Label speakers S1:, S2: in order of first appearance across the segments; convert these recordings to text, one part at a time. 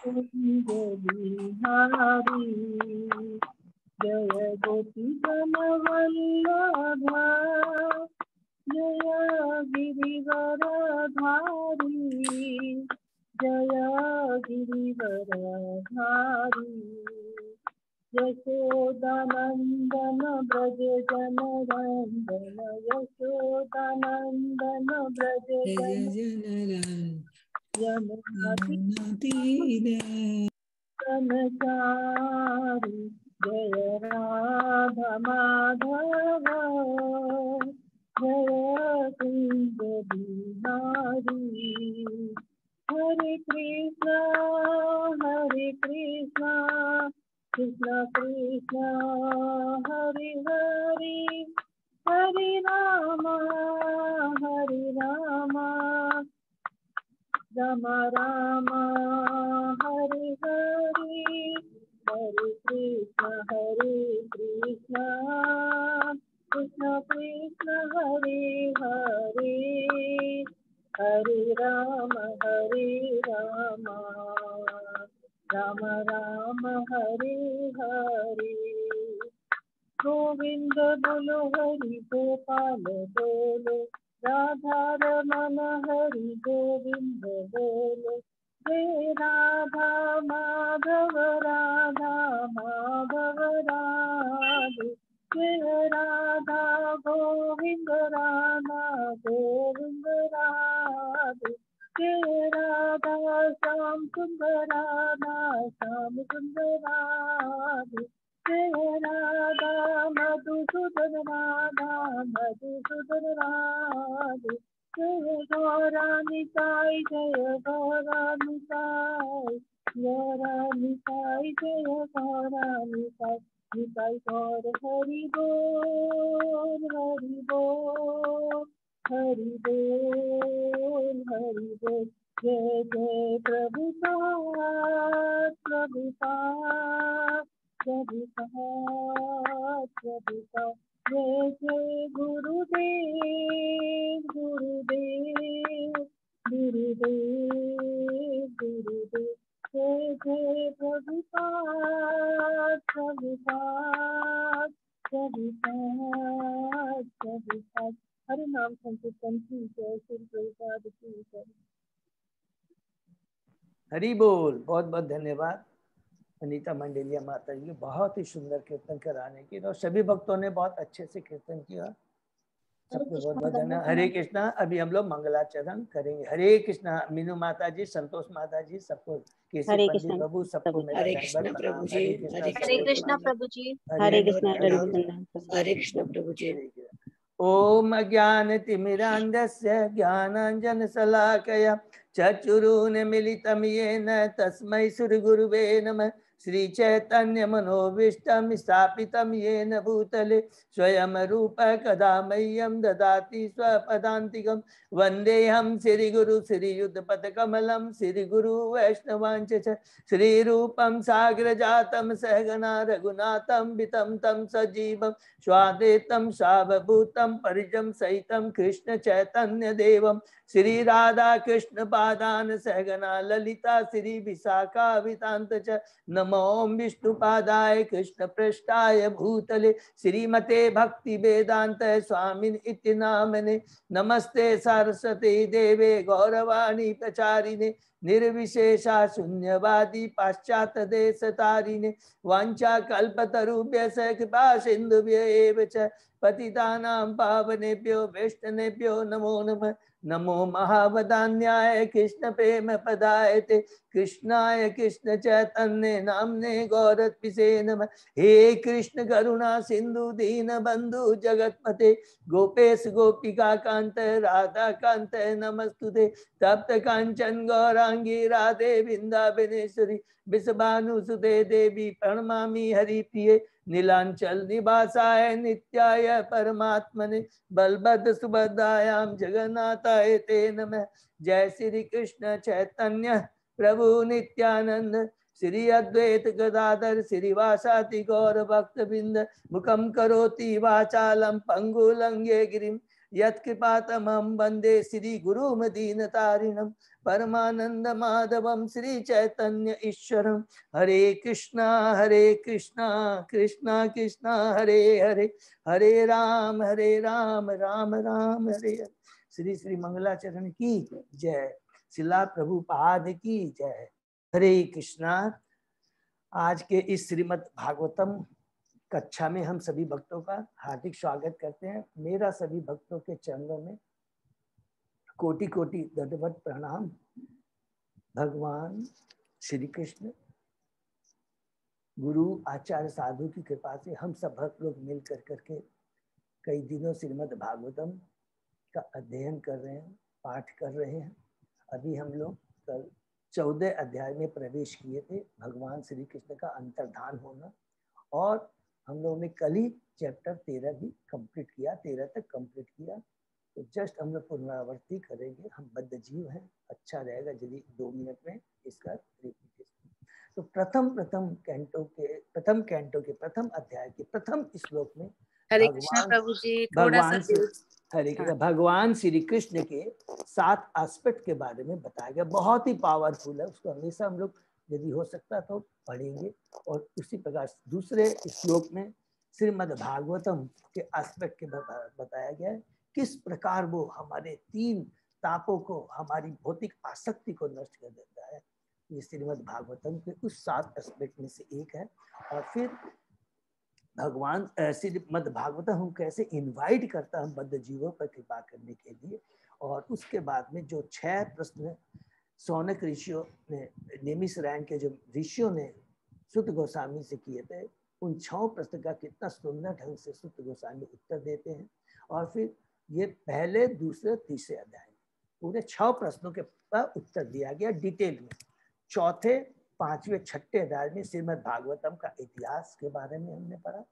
S1: कुंज बिहारी जय गोपीजन वल्लभा जय गिरिवरधारी जय गिरिवरधारी यशोदानंदन ब्रज जनरंजन यशोदानंदन ब्रज यमुना तीरे संचारी जय राधा माधव जय कुंज बिहारी हरे कृष्णा कृष्ण कृष्ण हरे हरे हरे राम राम राम हरे हरे हरे कृष्ण कृष्ण कृष्ण हरे हरे हरे राम राम राम हरे हरे गोविंद बोलो हरि गोपाल बोलो राधा रमन हरि गोविंद बोलो जय राधा माधव राधे जय राधा गोविंद राधे जय राधा श्याम सुंदर राधे जय राधा मधुसूदन राधे जय गौरानिताई जय गौरानिताई जय गौरानिताई निताई गौर हरि बोल जय जय प्रभुपाद जय जय गुरुदेव जय जय प्रभुपाद हरे नाम संकीर्तन की जय श्री प्रभुपाद की जय।
S2: हरि बोल। बहुत बहुत धन्यवाद अनीता मंडेलिया माता जी, बहुत ही सुंदर कीर्तन कराने की, और सभी भक्तों ने बहुत अच्छे से कीर्तन किया। सबको बहुत बहुत धन्यवाद। हरे कृष्णा। अभी हम लोग मंगलाचरण करेंगे। हरे कृष्णा। मीनू माता जी, संतोष माता जी, सबको, केसी पंडित प्रभु, सबको मेरा दंडवत प्रणाम।
S3: हरे कृष्णा प्रभु जी।
S4: हरे कृष्णा प्रभु जी।
S2: ओम अज्ञानतिमिरान्धस्य ज्ञानाञ्जनशलाकया चक्षुरुन्मीलितं येन तस्मै श्रीगुरुवे नमः। श्री चैतन्य मनोभीष्टं स्थापितं येन भूतले स्वयं रूप कदा मह्यं ददाति स्वपदान्तिकं। वन्देऽहं श्रीगुरु श्रीयुतपदकमलं श्रीगुरु वैष्णवांच श्रीरूपं साग्रजातं सहगना रघुनाथं वितं तं सजीवं स्वादेतं सावभूतं परिजं सहितं कृष्ण चैतन्य देवं श्री राधा कृष्ण पादान सहगना ललिता श्री विशाखावितांत च। नमो विष्णुपादाय कृष्ण पृष्ठाय भूतले श्रीमते भक्ति वेदांत स्वामिन इति नामने। नमस्ते सरस्वती देवे गौरवाणी प्रचारिणे निर्विशेषा शून्यवादी पाश्चात्य देश तारिणे। वांछा कल्पतरुभ्यः कृपा सिन्धुभ्य एव च पतितानां पावनेभ्यो वैष्णवेभ्यो नमो नमः। नमो महावदान्याय कृष्ण प्रेम पदायते कृष्णाय कृष्ण चैतन्य नामने गौरत्पिषे नमः। हे कृष्ण करुणा सिंधु दीन बंधु जगतपते गोपेश गोपिका कांत राधा कांत नमस्तुते। तप्त कांचन गौरांगी राधे वृंदावनेश्वरी विषभानुसुते देवी प्रणमामि हरिप्रिये। नीलांचल निवासाय नित्याय परमात्मने बलभद्र सुभद्रायां जगन्नाथाय ते नमः। जय श्री कृष्ण चैतन्य प्रभु नित्यानंद श्री अद्वैत गदाधर श्रीवासादि गौर भक्तबिंद। मुखम करोति वाचालम पंगुलंगे गिरिम यत्कृपातमं वन्दे श्री गुरुमदीनतारिणं परमानंद माधवम श्री चैतन्य ईश्वरम। हरे कृष्णा कृष्णा कृष्णा हरे हरे, हरे राम राम राम हरे हरे। श्री श्री मंगलाचरण की जय, शिला प्रभुपाद की जय। हरे कृष्णा। आज के इस श्रीमद् भागवतम कक्षा में हम सभी भक्तों का हार्दिक स्वागत करते हैं। मेरा सभी भक्तों के चरणों में कोटि कोटि दंडवत प्रणाम। भगवान श्री कृष्ण गुरु आचार्य साधु की कृपा से हम सब भक्त लोग मिल कर करके कई दिनों श्रीमद् भागवतम का अध्ययन कर रहे हैं, पाठ कर रहे हैं। अभी हम लोग कल 14 अध्याय में प्रवेश किए थे, भगवान श्री कृष्ण का अंतर्धान होना, और हम लोगों ने कल ही चैप्टर 13 भी कंप्लीट किया, 13 तक कंप्लीट किया। तो जस्ट हम लोग पुनरावृत्ति करेंगे। हम बद्ध जीव हैं, अच्छा रहेगा यदि 2 मिनट में इसका रिपीटेशन। तो प्रथम कैंटो के प्रथम अध्याय के प्रथम श्लोक में
S4: हरे कृष्णा प्रभु जी,
S2: भगवान श्री कृष्ण के 7 एस्पेक्ट के बारे में बताया गया। बहुत ही पावरफुल है, उसको हमेशा हम लोग यदि हो सकता तो पढ़ेंगे। और उसी प्रकार दूसरे श्लोक में श्रीमद् भागवतम के एस्पेक्ट के बताया गया है, किस प्रकार वो हमारे 3 तापों को, हमारी भौतिक आसक्ति को नष्ट कर देता है। ये श्रीमद् भागवतम के उस 7 एस्पेक्ट में से एक है। और फिर भगवान श्रीमद् भागवतम हम कैसे इनवाइट करता है हम बद्ध जीवों पर कृपा करने के लिए। और उसके बाद में जो 6 प्रश्न सौनक ऋषियों ने, नेमिष रैन के जो ऋषियों ने सुत गोस्वामी से किए थे, उन 6 प्रश्न का कितना सुंदर ढंग से सुत गोस्वामी उत्तर देते हैं। और फिर ये पहले, दूसरे, तीसरे अध्याय में पूरे 6 प्रश्नों के उत्तर दिया गया डिटेल में। चौथे, 5वें, 6ठे अध्याय में श्रीमद् भागवतम का इतिहास के बारे में हमने पढ़ा।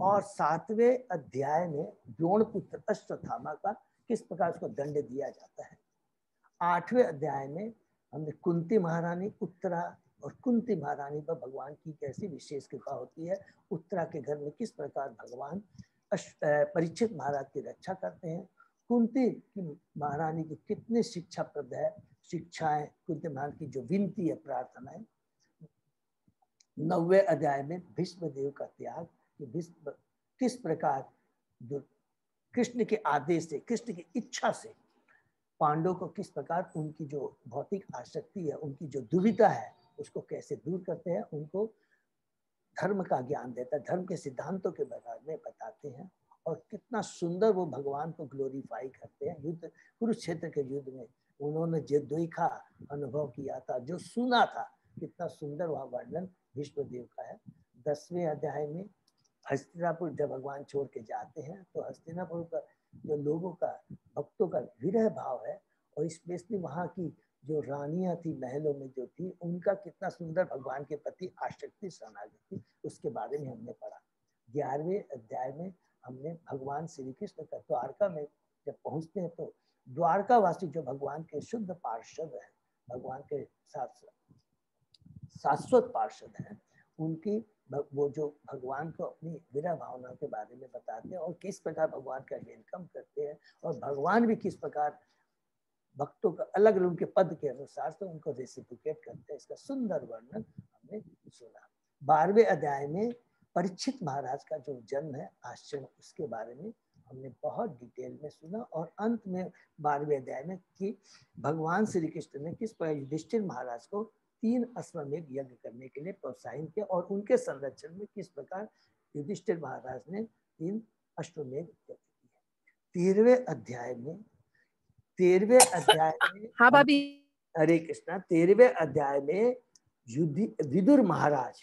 S2: और 7वें अध्याय में द्रोणपुत्र अश्वत्थामा का किस प्रकार उसको दंड दिया जाता है। 8वें अध्याय में हमने कुंती महारानी, उत्तरा और कुंती महारानी पर भगवान की कैसी विशेष कृपा होती है। उत्तरा के घर में किस प्रकार भगवान परीक्षित महाराज की रक्षा करते हैं। कुंती की महारानी की कितनी शिक्षाप्रद है, शिक्षाएं, कुंती महारानी की जो विनती है, प्रार्थनाएं। 9वें अध्याय में भीष्म देव का त्याग, कि भीष्म किस प्रकार कृष्ण के आदेश से, कृष्ण की इच्छा से पांडवों को किस प्रकार उनकी जो भौतिक आसक्ति है, उनकी जो दुविधा है, उसको कैसे दूर करते हैं, उनको धर्म का ज्ञान देता है, धर्म के सिद्धांतों के बारे में बताते हैं। और कितना सुंदर वो भगवान को ग्लोरीफाई करते हैं। युद्ध, कुरुक्षेत्र के युद्ध में उन्होंने जो देखा, अनुभव किया था, जो सुना था, कितना सुंदर वह वर्णन भीष्म देव का है। 10वें अध्याय में हस्तिनापुर जब भगवान छोड़ के जाते हैं, तो हस्तिनापुर का जो लोगों का, भक्तों का विरह भाव है, और स्पेशली वहाँ की जो रानियां थी, महलों में जो थी, उनका कितना सुंदर भगवान के प्रति आसक्ति शरणागति थी, उसके बारे में हमने पढ़ा। 11वें अध्याय में हमने भगवान श्री कृष्ण का द्वारका में जब पहुंचते हैं, तो द्वारकावासी जो भगवान के शुद्ध पार्षद हैं, भगवान के शाश्वत पार्षद हैं, उनकी वो जो भगवान को अपनी विरह भावना के बारे में बताते हैं, और किस प्रकार भगवान का वेलकम करते हैं, और भगवान भी किस प्रकार भक्तों का अलग अलग उनके पद के अनुसार से उनको रेसिप्रोकेट करते हैं। इसका सुंदर वर्णन हमने सुना। 12वें अध्याय में परीक्षित महाराज का जो जन्म है, आश्चर्य, उसके बारे में हमने बहुत डिटेल में सुना। और अंत में 12वें अध्याय में कि भगवान श्री कृष्ण ने किस प्रकार युधिष्ठिर महाराज को 3 अश्वमेध यज्ञ करने के लिए प्रोत्साहित किया, और उनके संरक्षण में किस प्रकार युधिष्ठिर महाराज ने 3 अश्वमेध यज्ञ किए। 13वें अध्याय में
S4: हाँ भाभी,
S2: हरे कृष्णा, 13वें अध्याय में विदुर महाराज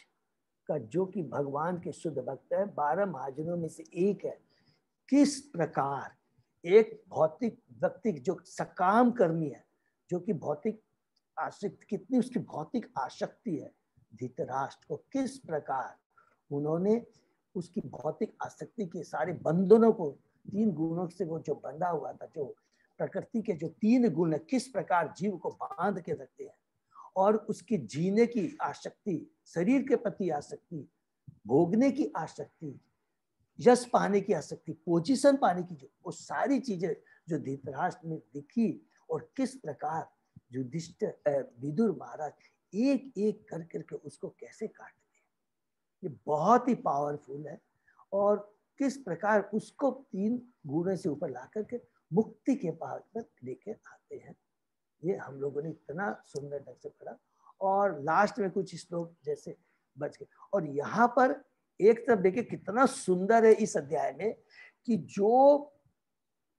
S2: का, जो कि भगवान के शुद्ध भक्त है, 12 महाजनों में से एक है, किस प्रकार एक भौतिक व्यक्ति जो सकाम कर्मी है, जो कि भौतिक आसक्ति, कितनी उसकी भौतिक आसक्ति है, धृतराष्ट्र को किस प्रकार उन्होंने उसकी भौतिक आसक्ति के सारे बंधनों को, 3 गुणों से वो जो बंधा हुआ था, जो प्रकृति के जो 3 गुण है, किस प्रकार जीव को बांध के रखते हैं, और उसकी जीने की आसक्ति, शरीर के प्रति आसक्ति, भोगने की आसक्ति, यश पाने की आसक्ति, पोजीशन पाने की, जो वो सारी चीजें जो धृतराष्ट्र में दिखी और किस प्रकार युधिष्ठिर विदुर महाराज एक एक कर करके उसको कैसे काटते हैं, ये बहुत ही पावरफुल है। और किस प्रकार उसको 3 गुणों से ऊपर ला करके मुक्ति के पार पर लेकर आते हैं, ये हम लोगों ने इतना सुंदर ढंग से पढ़ा। और लास्ट में कुछ श्लोक जैसे बच गए। और यहाँ पर एक तरफ देखिए कितना सुंदर है इस अध्याय में कि जो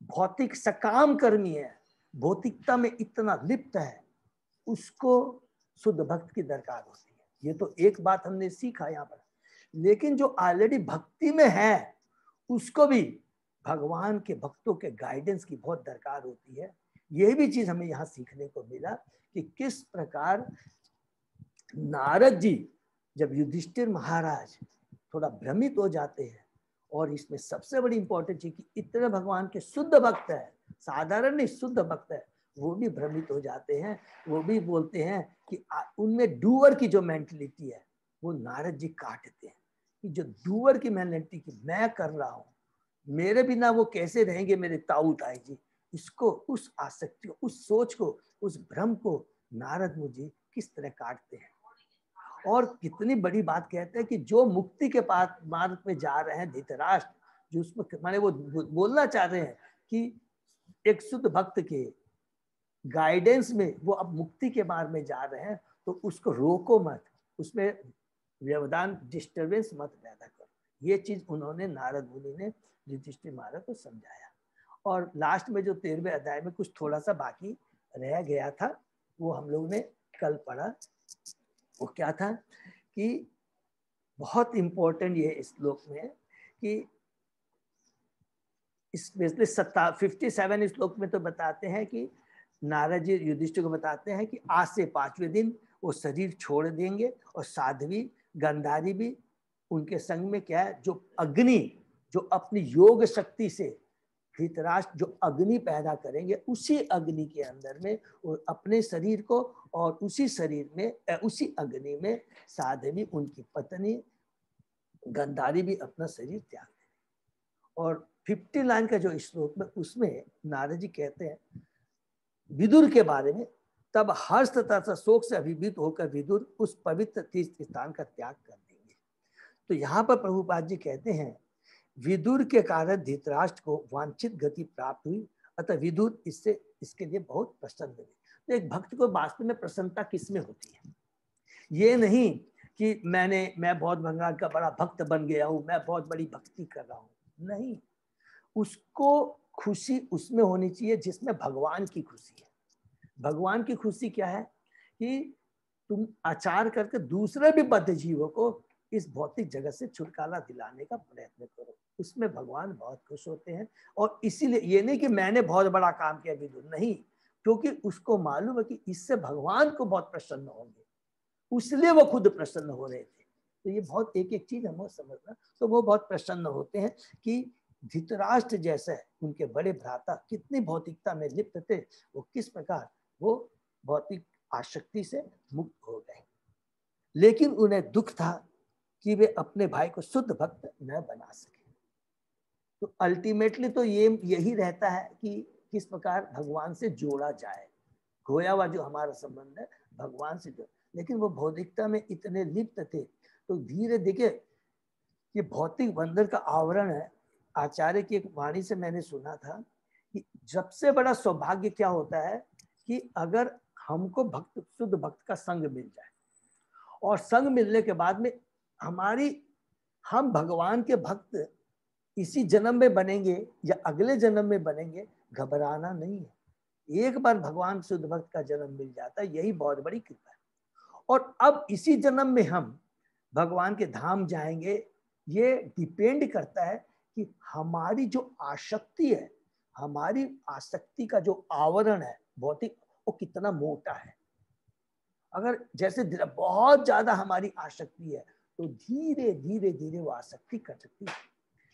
S2: भौतिक सकाम कर्मी है, भौतिकता में इतना लिप्त है, उसको शुद्ध भक्त की दरकार होती है। ये तो एक बात हमने सीखा यहाँ पर। लेकिन जो ऑलरेडी भक्ति में है उसको भी भगवान के भक्तों के गाइडेंस की बहुत दरकार होती है। यही भी चीज हमें यहाँ सीखने को मिला कि किस प्रकार नारद जी जब युधिष्ठिर महाराज थोड़ा भ्रमित हो जाते हैं, और इसमें सबसे बड़ी इंपॉर्टेंट चीज कि इतने भगवान के शुद्ध भक्त है, साधारण नहीं शुद्ध भक्त है, वो भी भ्रमित हो जाते हैं। वो भी बोलते हैं कि उनमें डूअर की जो मेंटलिटी है वो नारद जी काटते हैं कि जो डूअर की मेंटलिटी की मैं कर रहा हूँ, मेरे बिना वो कैसे रहेंगे मेरे ताऊ ताई जी, इसको, उस आसक्ति को, उस सोच को, उस भ्रम को नारद मुझे किस तरह काटते हैं। और कितनी बड़ी बात कहते हैं कि जो मुक्ति के पास मार्ग में जा रहे हैं धृतराष्ट्र, जो उसमें माने वो बोलना चाह रहे हैं कि एक शुद्ध भक्त के गाइडेंस में वो अब मुक्ति के मार्ग में जा रहे हैं, तो उसको रोको मत, उसमें व्यवधान डिस्टर्बेंस मत पैदा करो। ये चीज उन्होंने नारद मुनि ने युधिष्ठिर महाराज को समझाया। और लास्ट में जो 13वें अध्याय में कुछ थोड़ा सा बाकी रह गया था वो हम लोग ने कल पढ़ा। वो क्या था कि बहुत इंपॉर्टेंट ये इस श्लोक में कि स्पेशली 57 श्लोक में तो बताते हैं कि नारद जी युधिष्ठिर को बताते हैं कि आज से 5वें दिन वो शरीर छोड़ देंगे और साध्वी गंधारी भी उनके संग में क्या है, जो अग्नि, जो अपनी योग शक्ति से धृतराष्ट्र जो अग्नि पैदा करेंगे, उसी अग्नि के अंदर में वो अपने शरीर को, और उसी शरीर में, उसी अग्नि में साध्वी उनकी पत्नी गंधारी भी अपना शरीर त्याग देंगे। और 50 लाइन का जो श्लोक में उसमें नारद जी कहते हैं विदुर के बारे में, तब हर्ष तथा शोक से अभिभूत होकर विदुर उस पवित्र तीर्थ स्थान का त्याग कर देंगे। तो यहाँ पर प्रभुपाद जी कहते हैं विदुर के कारण धृतराष्ट्र को वांछित गति प्राप्त हुई, अतः विदुर इससे इसके लिए बहुत प्रसन्न हुए। तो एक भक्त को वास्तव में प्रसन्नता किसमें होती है? ये नहीं कि मैं बहुत भगवान का बड़ा भक्त बन गया हूँ, मैं बहुत बड़ी भक्ति कर रहा हूँ, नहीं। उसको खुशी उसमें होनी चाहिए जिसमें भगवान की खुशी है। भगवान की खुशी क्या है कि तुम आचार करके दूसरे भी बद्ध जीवों को इस भौतिक जगत से छुटकारा दिलाने का प्रयत्न करो, उसमें भगवान बहुत खुश होते हैं। और इसीलिए ये नहीं कि मैंने बहुत बड़ा काम किया विदुर, नहीं, क्योंकि उसको मालूम है कि इससे भगवान को बहुत प्रसन्न होंगे, इसलिए वो खुद प्रसन्न हो रहे थे। तो ये बहुत एक एक चीज हमें समझना, तो वो बहुत प्रसन्न होते हैं कि धृतराष्ट्र जैसे उनके बड़े भ्राता कितनी भौतिकता में लिप्त थे, वो किस प्रकार वो भौतिक आसक्ति से मुक्त हो गए। लेकिन उन्हें दुख था कि वे अपने भाई को शुद्ध भक्त न बना सके। तो अल्टीमेटली तो यही रहता है कि किस प्रकार भगवान से जोड़ा जाए, खोया हुआ जो हमारा संबंध है भगवान से जोड़। लेकिन वो भौतिकता में इतने लिप्त थे, तो धीरे देखिए ये भौतिक बंधन का आवरण है। आचार्य की एक वाणी से मैंने सुना था कि सबसे बड़ा सौभाग्य क्या होता है कि अगर हमको भक्त, शुद्ध भक्त का संग मिल जाए, और संग मिलने के बाद में हम भगवान के भक्त इसी जन्म में बनेंगे या अगले जन्म में बनेंगे, घबराना नहीं है। एक बार भगवान शुद्ध भक्त का जन्म मिल जाता है, यही बहुत बड़ी कृपा है। और अब इसी जन्म में हम भगवान के धाम जाएंगे, ये डिपेंड करता है कि हमारी जो आसक्ति है, हमारी आसक्ति का जो आवरण है भौतिक, वो कितना मोटा है। अगर जैसे बहुत ज्यादा हमारी आसक्ति है तो धीरे धीरे धीरे वो आसक्ति कट सकती है।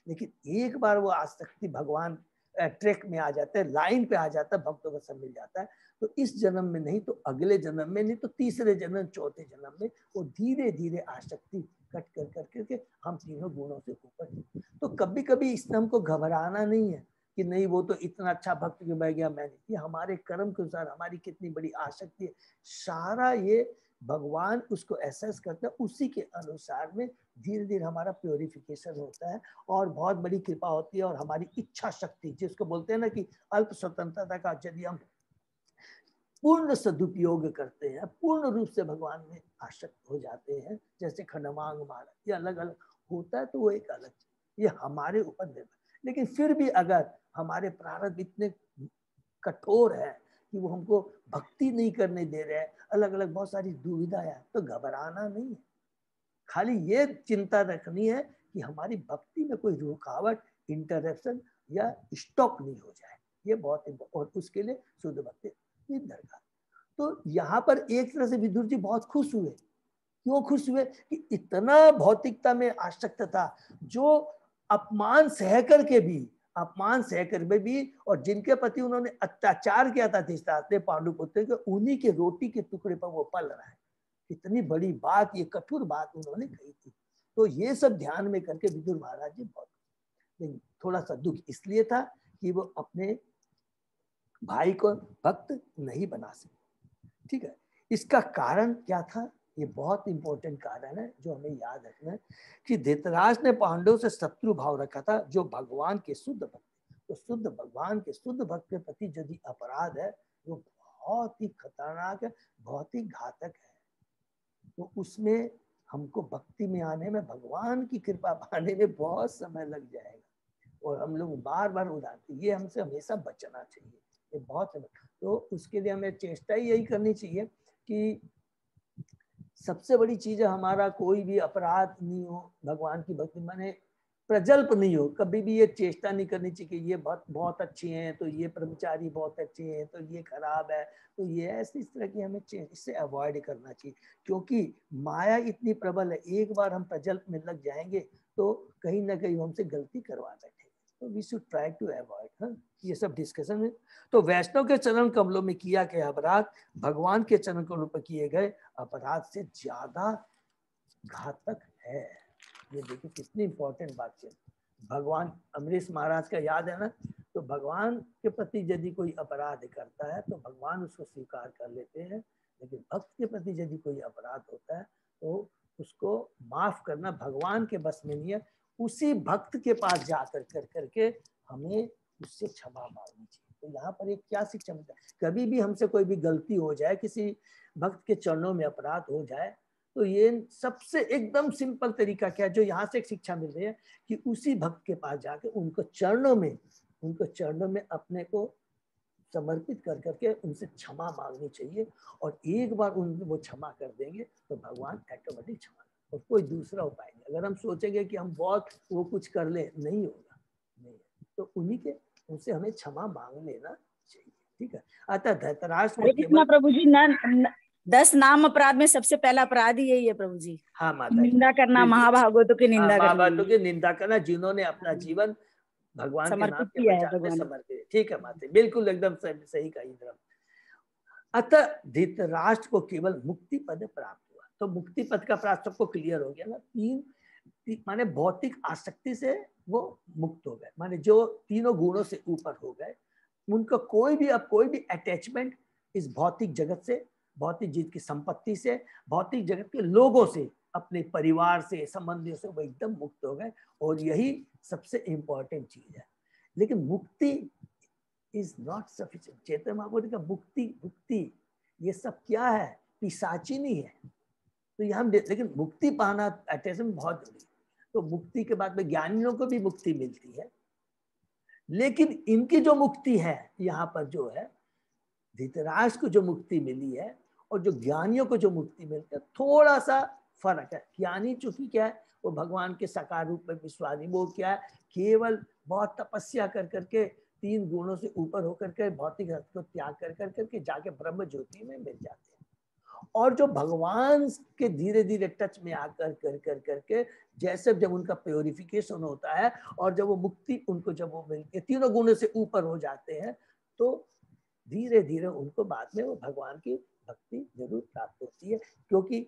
S2: लेकिन एक बार वो आसक्ति भगवान ट्रैक में आ जाता है, लाइन पे आ जाता है, भक्तों का सब मिल जाता है, तो इस जन्म में नहीं तो अगले जन्म में, नहीं तो तीसरे जन्म, चौथे जन्म में वो धीरे धीरे आसक्ति कट कर करके हम तीनों गुणों से ऊपर। तो कभी कभी इसमें हमको घबराना नहीं है कि नहीं वो तो इतना अच्छा भक्त क्यों बह गया, मैंने, ये हमारे कर्म के अनुसार हमारी कितनी बड़ी आसक्ति है, सारा ये भगवान उसको एसेस करता है, उसी के अनुसार में धीरे धीरे हमारा प्योरिफिकेशन होता है और बहुत बड़ी कृपा होती है। और हमारी इच्छा शक्ति, जिसको बोलते हैं ना कि अल्प स्वतंत्रता का यदि हम पूर्ण सदुपयोग करते हैं, पूर्ण रूप से भगवान में आसक्त हो जाते हैं, जैसे खंडमांग महाराज, ये अलग अलग होता है तो वो एक अलग, ये हमारे ऊपर निर्भर। लेकिन फिर भी अगर हमारे प्रारब्ध इतने कठोर है कि वो हमको भक्ति नहीं करने दे रहे हैं, अलग अलग बहुत सारी दुविधा है, तो घबराना नहीं है, खाली ये चिंता रखनी है कि हमारी भक्ति में कोई रुकावट, इंटरप्शन या स्टॉप नहीं हो जाए, ये बहुत इम्पोर्टेंट। और उसके लिए शुद्ध भक्ति दरकार। तो यहाँ पर एक तरह से विदुर जी बहुत खुश हुए। क्यों खुश हुए? कि इतना भौतिकता में आसक्त था, जो अपमान सह करके भी, और जिनके प्रति उन्होंने अत्याचार किया था धृतराष्ट्र पांडुपुत्र के, उन्हीं के रोटी के टुकड़े पर वो पल रहा है। कितनी बड़ी बात, ये कठोर बात उन्होंने कही थी। तो ये सब ध्यान में करके विदुर महाराज जी बहुत, थोड़ा सा दुख इसलिए था कि वो अपने भाई को भक्त नहीं बना सके। ठीक है, इसका कारण क्या था? ये बहुत इंपॉर्टेंट कारण है जो हमें याद रखना है कि धृतराष्ट्र ने पांडवों से शत्रु भाव रखा था, जो भगवान के शुद्ध भक्त। तो शुद्ध भगवान के शुद्ध भक्त के प्रति यदि अपराध है, वो बहुत ही खतरनाक है, बहुत ही घातक है। तो उसमें हमको भक्ति में आने में, भगवान की कृपा पाने में बहुत समय लग जाएगा और हम लोग बार बार उदाहरण, ये हमसे हमेशा बचना चाहिए, ये बहुत। तो उसके लिए हमें चेष्टा ही यही करनी चाहिए कि सबसे बड़ी चीज है हमारा कोई भी अपराध नहीं हो, भगवान की भक्ति माने प्रजल्प नहीं हो। कभी भी ये चेष्टा नहीं करनी चाहिए कि ये बहुत अच्छे हैं तो ये ब्रह्मचारी बहुत अच्छे हैं तो ये खराब है, तो ये ऐसे इस तरह की हमें इससे अवॉइड करना चाहिए, क्योंकि माया इतनी प्रबल है, एक बार हम प्रजल्प में लग जाएंगे तो कहीं ना कहीं हमसे गलती करवा बैठे। तो we should try to avoid ये सब डिस्कशन है। तो वैष्णव के चरण कमलों में किया गया अपराध भगवान के चरण कमलों पर किए गए अपराध से ज्यादा घातक है। ये देखिए कितनी इंपॉर्टेंट बात है। भगवान अमरीश महाराज का याद है ना, तो भगवान के प्रति यदि कोई अपराध करता है तो भगवान उसको स्वीकार कर लेते हैं, लेकिन भक्त के प्रति यदि कोई अपराध होता है तो उसको माफ करना भगवान के बस में नहीं है। उसी भक्त के पास जाकर करके हमें उससे क्षमा मांगनी चाहिए। तो यहाँ पर एक क्या शिक्षा मिलता है, कभी भी हमसे कोई भी गलती हो जाए, किसी भक्त के चरणों में अपराध हो जाए, तो ये सबसे एकदम सिंपल तरीका क्या है जो यहाँ से एक शिक्षा मिल रही है कि उसी भक्त के पास जाके उनको चरणों में अपने को समर्पित कर करके उनसे क्षमा मांगनी चाहिए। और एक बार वो क्षमा कर देंगे तो भगवान ऑटोमेटिक क्षमा, और कोई दूसरा उपाय नहीं। अगर हम सोचेंगे कि हम बहुत वो कुछ कर ले, नहीं होगा, नहीं। तो उनसे हमें क्षमा मांग लेना चाहिए। ठीक है, अतः धृतराष्ट्र
S5: केवल प्रभु जी 10 नाम अपराध में सबसे पहला अपराध ही यही है प्रभु जी।
S2: हाँ माता,
S5: निंदा करना, महाभागवतों की निंदा करना,
S2: महाभागवतों की निंदा करना, जिन्होंने अपना जीवन भगवान के नाम के प्रचार में समर्पित। ठीक है माता, बिल्कुल एकदम सही कही। अतः धृतराष्ट्र को केवल मुक्ति पद प्राप्त हुआ। तो मुक्ति पद का प्राप्त सबको क्लियर हो गया ना, तीन माने भौतिक आसक्ति से वो मुक्त हो गए, माने जो तीनों गुणों से ऊपर हो गए, उनका कोई भी अटैचमेंट इस भौतिक जगत से, भौतिक जीत की संपत्ति से, भौतिक जगत के लोगों से, अपने परिवार से, संबंधियों से वो एकदम मुक्त हो गए। और यही सबसे इंपॉर्टेंट चीज है। लेकिन मुक्ति is not sufficient. Chaitanya Mahaprabhu का मुक्ति ये सब क्या है? पिशाची नहीं है। तो यहाँ लेकिन मुक्ति पाना अटैचमेंट बहुत जरूरी है। तो मुक्ति के बाद में ज्ञानियों को भी मुक्ति मिलती है, लेकिन इनकी जो मुक्ति है यहाँ पर जो है, धृतराष्ट्र को जो मुक्ति मिली है और जो ज्ञानियों को जो मुक्ति मिलती है, थोड़ा सा फर्क है। ज्ञानी चूंकि क्या है, वो भगवान के साकार रूप में विश्वासी, वो क्या है, केवल बहुत तपस्या कर करके तीन गुणों से ऊपर होकर के भौतिक रथ को त्याग कर करके जाके ब्रह्म ज्योति में मिल जाते हैं। और जो भगवान के धीरे धीरे टच में आकर कर करके जैसे जब उनका प्योरिफिकेशन होता है और जब वो मुक्ति उनको जब वो मिलती है, तीनों गुणों से ऊपर हो जाते हैं, तो धीरे धीरे उनको बाद में वो भगवान की भक्ति जरूर प्राप्त होती है। क्योंकि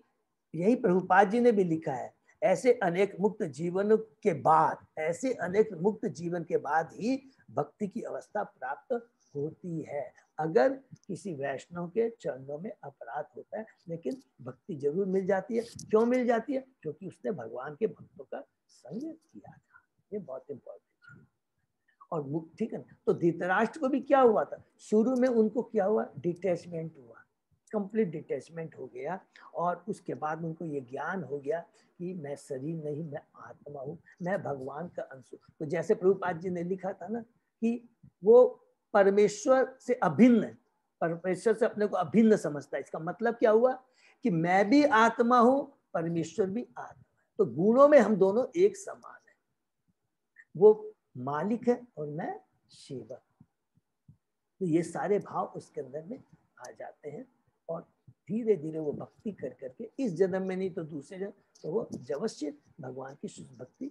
S2: यही प्रभुपाद जी ने भी लिखा है, ऐसे अनेक मुक्त जीवन के बाद, ऐसे अनेक मुक्त जीवन के बाद ही भक्ति की अवस्था प्राप्त होती है। अगर किसी वैष्णव के चरणों में अपराध होता है, लेकिन भक्ति जरूर मिल जाती है। क्यों मिल जाती है? क्योंकि उसने भगवान के भक्तों का संग किया था। ये बहुत इंपॉर्टेंट है। और ठीक है, तो धृतराष्ट्र को भी क्या हुआ था? शुरू में उनको क्या हुआ? डिटैचमेंट हुआ, कंप्लीट डिटैचमेंट हो गया। और उसके बाद उनको ये ज्ञान हो गया कि मैं शरीर नहीं, मैं आत्मा हूँ, मैं भगवान का अंश हूँ। तो जैसे प्रभुपाद जी ने लिखा था ना कि वो परमेश्वर से अभिन्न, परमेश्वर से अपने को अभिन्न समझता है। इसका मतलब क्या हुआ कि मैं भी आत्मा हूँ, परमेश्वर भी आत्मा है। तो गुणों में हम दोनों एक समान है। वो मालिक है और मैं सेवक। तो ये सारे भाव उसके अंदर में आ जाते हैं और धीरे धीरे वो भक्ति कर करके इस जन्म में नहीं तो दूसरे जन्म, तो वो अवश्य भगवान की शुद्ध भक्ति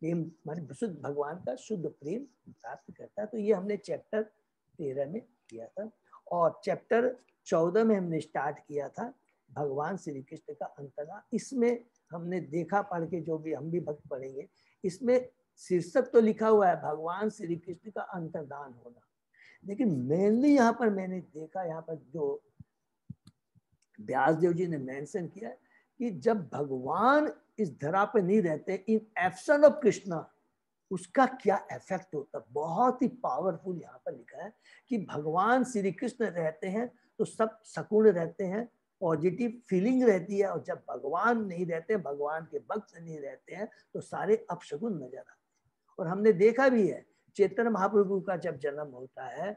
S2: प्रेम, मान शुद्ध भगवान का शुद्ध प्रेम प्राप्त करता है। तो ये हमने चैप्टर 13 में किया था। और चैप्टर 14 में हमने स्टार्ट किया था भगवान श्री कृष्ण का अंतराल। इसमें हमने देखा, पढ़ के जो भी हम भी भक्त पढ़ेंगे, इसमें शीर्षक तो लिखा हुआ है भगवान श्री कृष्ण का अंतर्धान होना, लेकिन मेनली यहाँ पर मैंने देखा, यहाँ पर जो व्यासदेव जी ने मेंशन किया कि जब भगवान इस धरा पे नहीं रहते, इन एब्सेंस ऑफ कृष्णा, उसका क्या इफेक्ट होता। बहुत ही पावरफुल यहाँ पर लिखा है कि भगवान श्री कृष्ण रहते हैं तो सब सकुण रहते हैं, पॉजिटिव फीलिंग रहती है। और जब भगवान नहीं रहते, भगवान के भक्त नहीं रहते हैं, तो सारे अपशकुन नजर आते हैं। और हमने देखा भी है, चैतन्य महाप्रभु का जब जन्म होता है,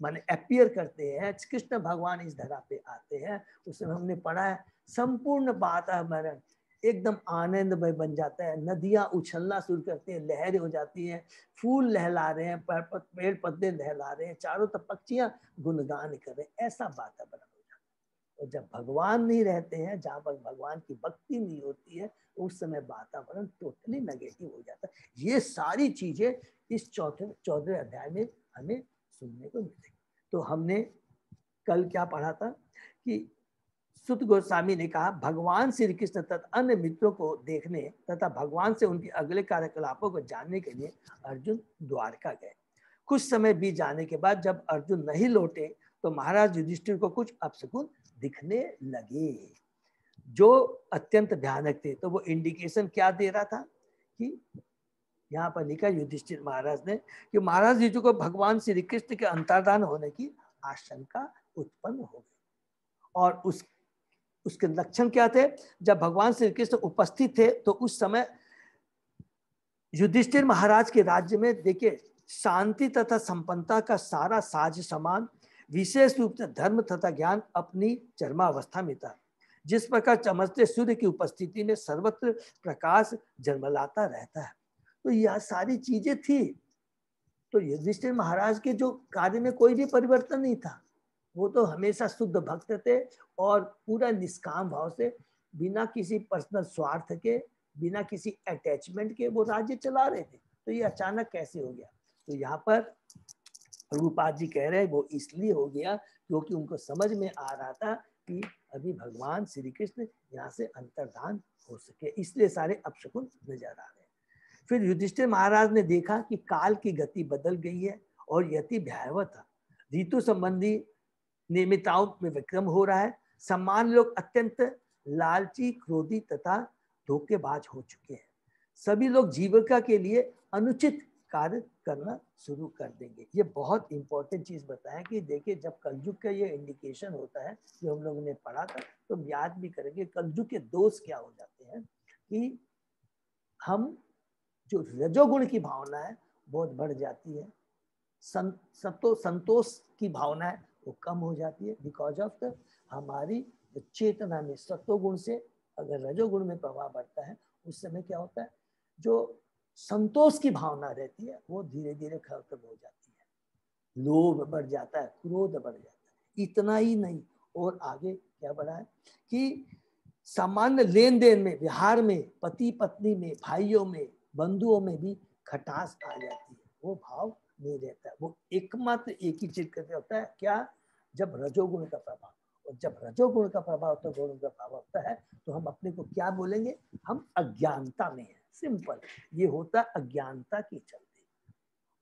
S2: माने अपीयर करते हैं, कृष्ण भगवान इस धरा पे आते हैं, उसमें हमने पढ़ा है संपूर्ण वातावरण एकदम आनंदमय बन जाता है। नदियां उछलना शुरू करती हैं, लहरें हो जाती हैं, फूल लहला रहे हैं, पेड़ पत्ते लहला रहे हैं, चारों तरफ पक्षियां गुणगान कर रहे हैं, ऐसा वातावरण हो जाता है। और जब भगवान नहीं रहते हैं, जहाँ पर भगवान की भक्ति नहीं होती है, उस समय वातावरण टोटली नेगेटिव हो जाता है। ये सारी चीजें इस 14वें अध्याय में हमें सुनने को मिलेगी। तो हमने कल क्या पढ़ा था कि सुत गोस्वामी ने कहा भगवान श्री कृष्ण तथा अन्य मित्रों को देखने तथा भगवान से उनके अगले कार्यकलापों को जानने के लिए अर्जुन द्वारका गए। कुछ समय बीत जाने के बाद जब अर्जुन नहीं लौटे तो महाराज युधिष्ठिर को कुछ अपशकुन दिखने लगे जो अत्यंत भयानक थे। तो वो इंडिकेशन क्या दे रहा था कि यहाँ पर लिखा युधिष्ठिर महाराज ने कि महाराज जी को भगवान श्री कृष्ण के अंतर्धान होने की आशंका उत्पन्न हो गई। और उसके लक्षण क्या थे? जब भगवान श्री कृष्ण उपस्थित थे तो उस समय युधिष्ठिर महाराज के राज्य में देखिए शांति तथा संपन्नता का सारा साज समान, विशेष रूप से धर्म तथा ज्ञान अपनी चरमावस्था में था। जिस प्रकार चमकते सूर्य की उपस्थिति में सर्वत्र प्रकाश झलमलाता रहता है। तो यह सारी चीजें थी। तो युधिष्ठिर महाराज के जो कार्य में कोई भी परिवर्तन नहीं था, वो तो हमेशा शुद्ध भक्त थे और पूरा निष्काम भाव से, बिना किसी पर्सनल स्वार्थ के, बिना किसी अटैचमेंट के वो राज्य चला रहे थे। तो ये अचानक कैसे हो गया? तो यहाँ पर प्रभुपाद जी कह रहे हैं वो इसलिए हो गया क्योंकि उनको समझ में आ रहा था कि अभी भगवान श्री कृष्ण यहाँ से अंतर्धान हो सके, इसलिए सारे अपशकुन नजर आ रहे हैं। फिर युधिष्ठिर महाराज ने देखा कि काल की गति बदल गई है और यति भयावह था। ऋतु संबंधी नियमितताओं में विक्रम हो रहा है। सामान्य लोग अत्यंत लालची, क्रोधी तथा धोखेबाज हो चुके हैं। सभी लोग जीविका के लिए अनुचित कार्य करना शुरू कर देंगे। ये बहुत इंपॉर्टेंट चीज बताया कि देखिए जब कलयुग का ये इंडिकेशन होता है, जो हम लोगों ने पढ़ा था, तो याद भी करेंगे कलयुग के दोष क्या हो जाते हैं कि हम जो रजोगुण की भावना है बहुत बढ़ जाती है, संतोष की भावना है वो कम हो जाती है। बिकॉज ऑफ द हमारी चेतना में सत्वगुण से अगर रजोगुण में प्रभाव बढ़ता है, उस समय क्या होता है, जो संतोष की भावना रहती है वो धीरे धीरे खत्म हो जाती है, लोभ बढ़ जाता है, क्रोध बढ़ जाता है। इतना ही नहीं, और आगे क्या बढ़ा है कि सामान्य लेन देन में, व्यवहार में, पति पत्नी में, भाइयों में, बंधुओं में भी खटास आ जाती है, वो भाव नहीं रहता है। वो एकमात्र एक ही चीज करते होता है क्या? जब रजोगुण का प्रभाव, और जब रजोगुण का प्रभाव तो गुण का प्रभाव होता है, तो हम अपने को क्या बोलेंगे? हम अज्ञानता में हैं। सिंपल, ये होता अज्ञानता की चलते।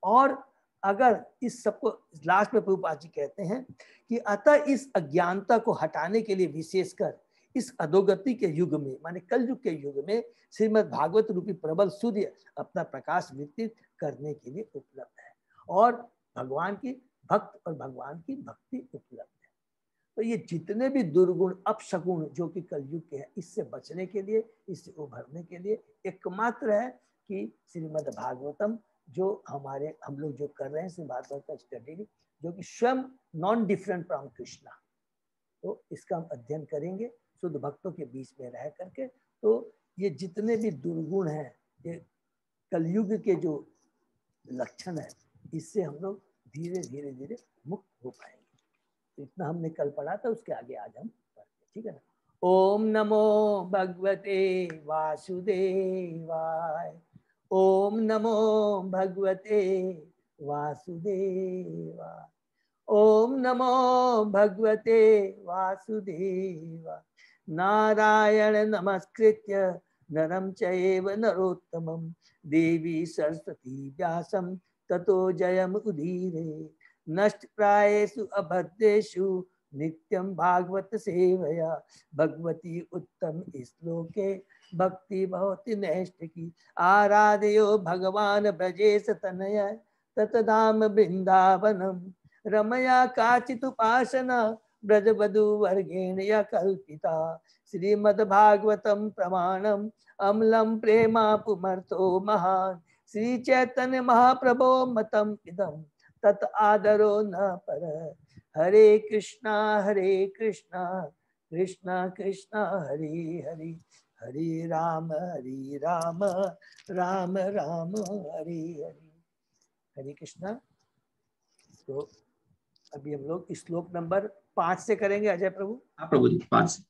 S2: और अगर इस सबको लास्ट में प्रभुपाद जी कहते हैं कि अतः इस अज्ञानता को हटाने के लिए विशेषकर इस अधोगति के युग में, माने कल युग के युग में, श्रीमद् भागवत रूपी प्रबल सूर्य अपना प्रकाश विकसित करने के लिए उपलब्ध है और भगवान की भक्त और भगवान की भक्ति उपलब्ध है। तो ये जितने भी दुर्गुण अपशगुन जो कि कलयुग के हैं, इससे बचने के लिए, इससे उभरने के लिए एकमात्र है कि श्रीमद् भागवतम जो हम लोग जो कर रहे हैं, श्रीमद् भागवत का स्टडी, जो कि स्वयं नॉन डिफरेंट फ्रॉम कृष्णा, तो इसका हम अध्ययन करेंगे शुद्ध भक्तों के बीच में रह करके। तो ये जितने भी दुर्गुण हैं, ये कलयुग के जो लक्षण है, इससे हम लोग धीरे धीरे धीरे मुक्त हो पाएंगे। तो इतना हमने कल पढ़ा था, उसके आगे आज हम पढ़ते, ठीक है ना। ओम नमो भगवते वासुदेवाय। ओम नमो भगवते वासुदेवाय। ओम नमो भगवते वासुदेवाय। नारायण नमस्कृत्य नरं चैव नरोत्तमं देवी सरस्वती व्यासं ततो जयमुदीरये। नष्टप्रायेषु अभद्रेषु नित्यं भागवत सेवया भगवती उत्तम श्लोके भक्ति भवति नैष्ठिकी। आराधयो भगवान ब्रजेश तनय ततधाम वृंदावनम रमया काचिदुपासना ब्रजवधू वर्गेण या कल्पिता। श्रीमद्भागवतम प्रमाणम अम्लं प्रेमा पुमर्थो महान। श्री चैतन्य महाप्रभो मतम इदम तत् आदरो न पर। हरे कृष्णा कृष्णा कृष्णा हरे हरे, हरे राम राम राम हरे हरे। हरे कृष्णा। तो अभी हम लोग श्लोक नंबर 5 से करेंगे। अजय प्रभु।
S6: हाँ प्रभु जी, 5।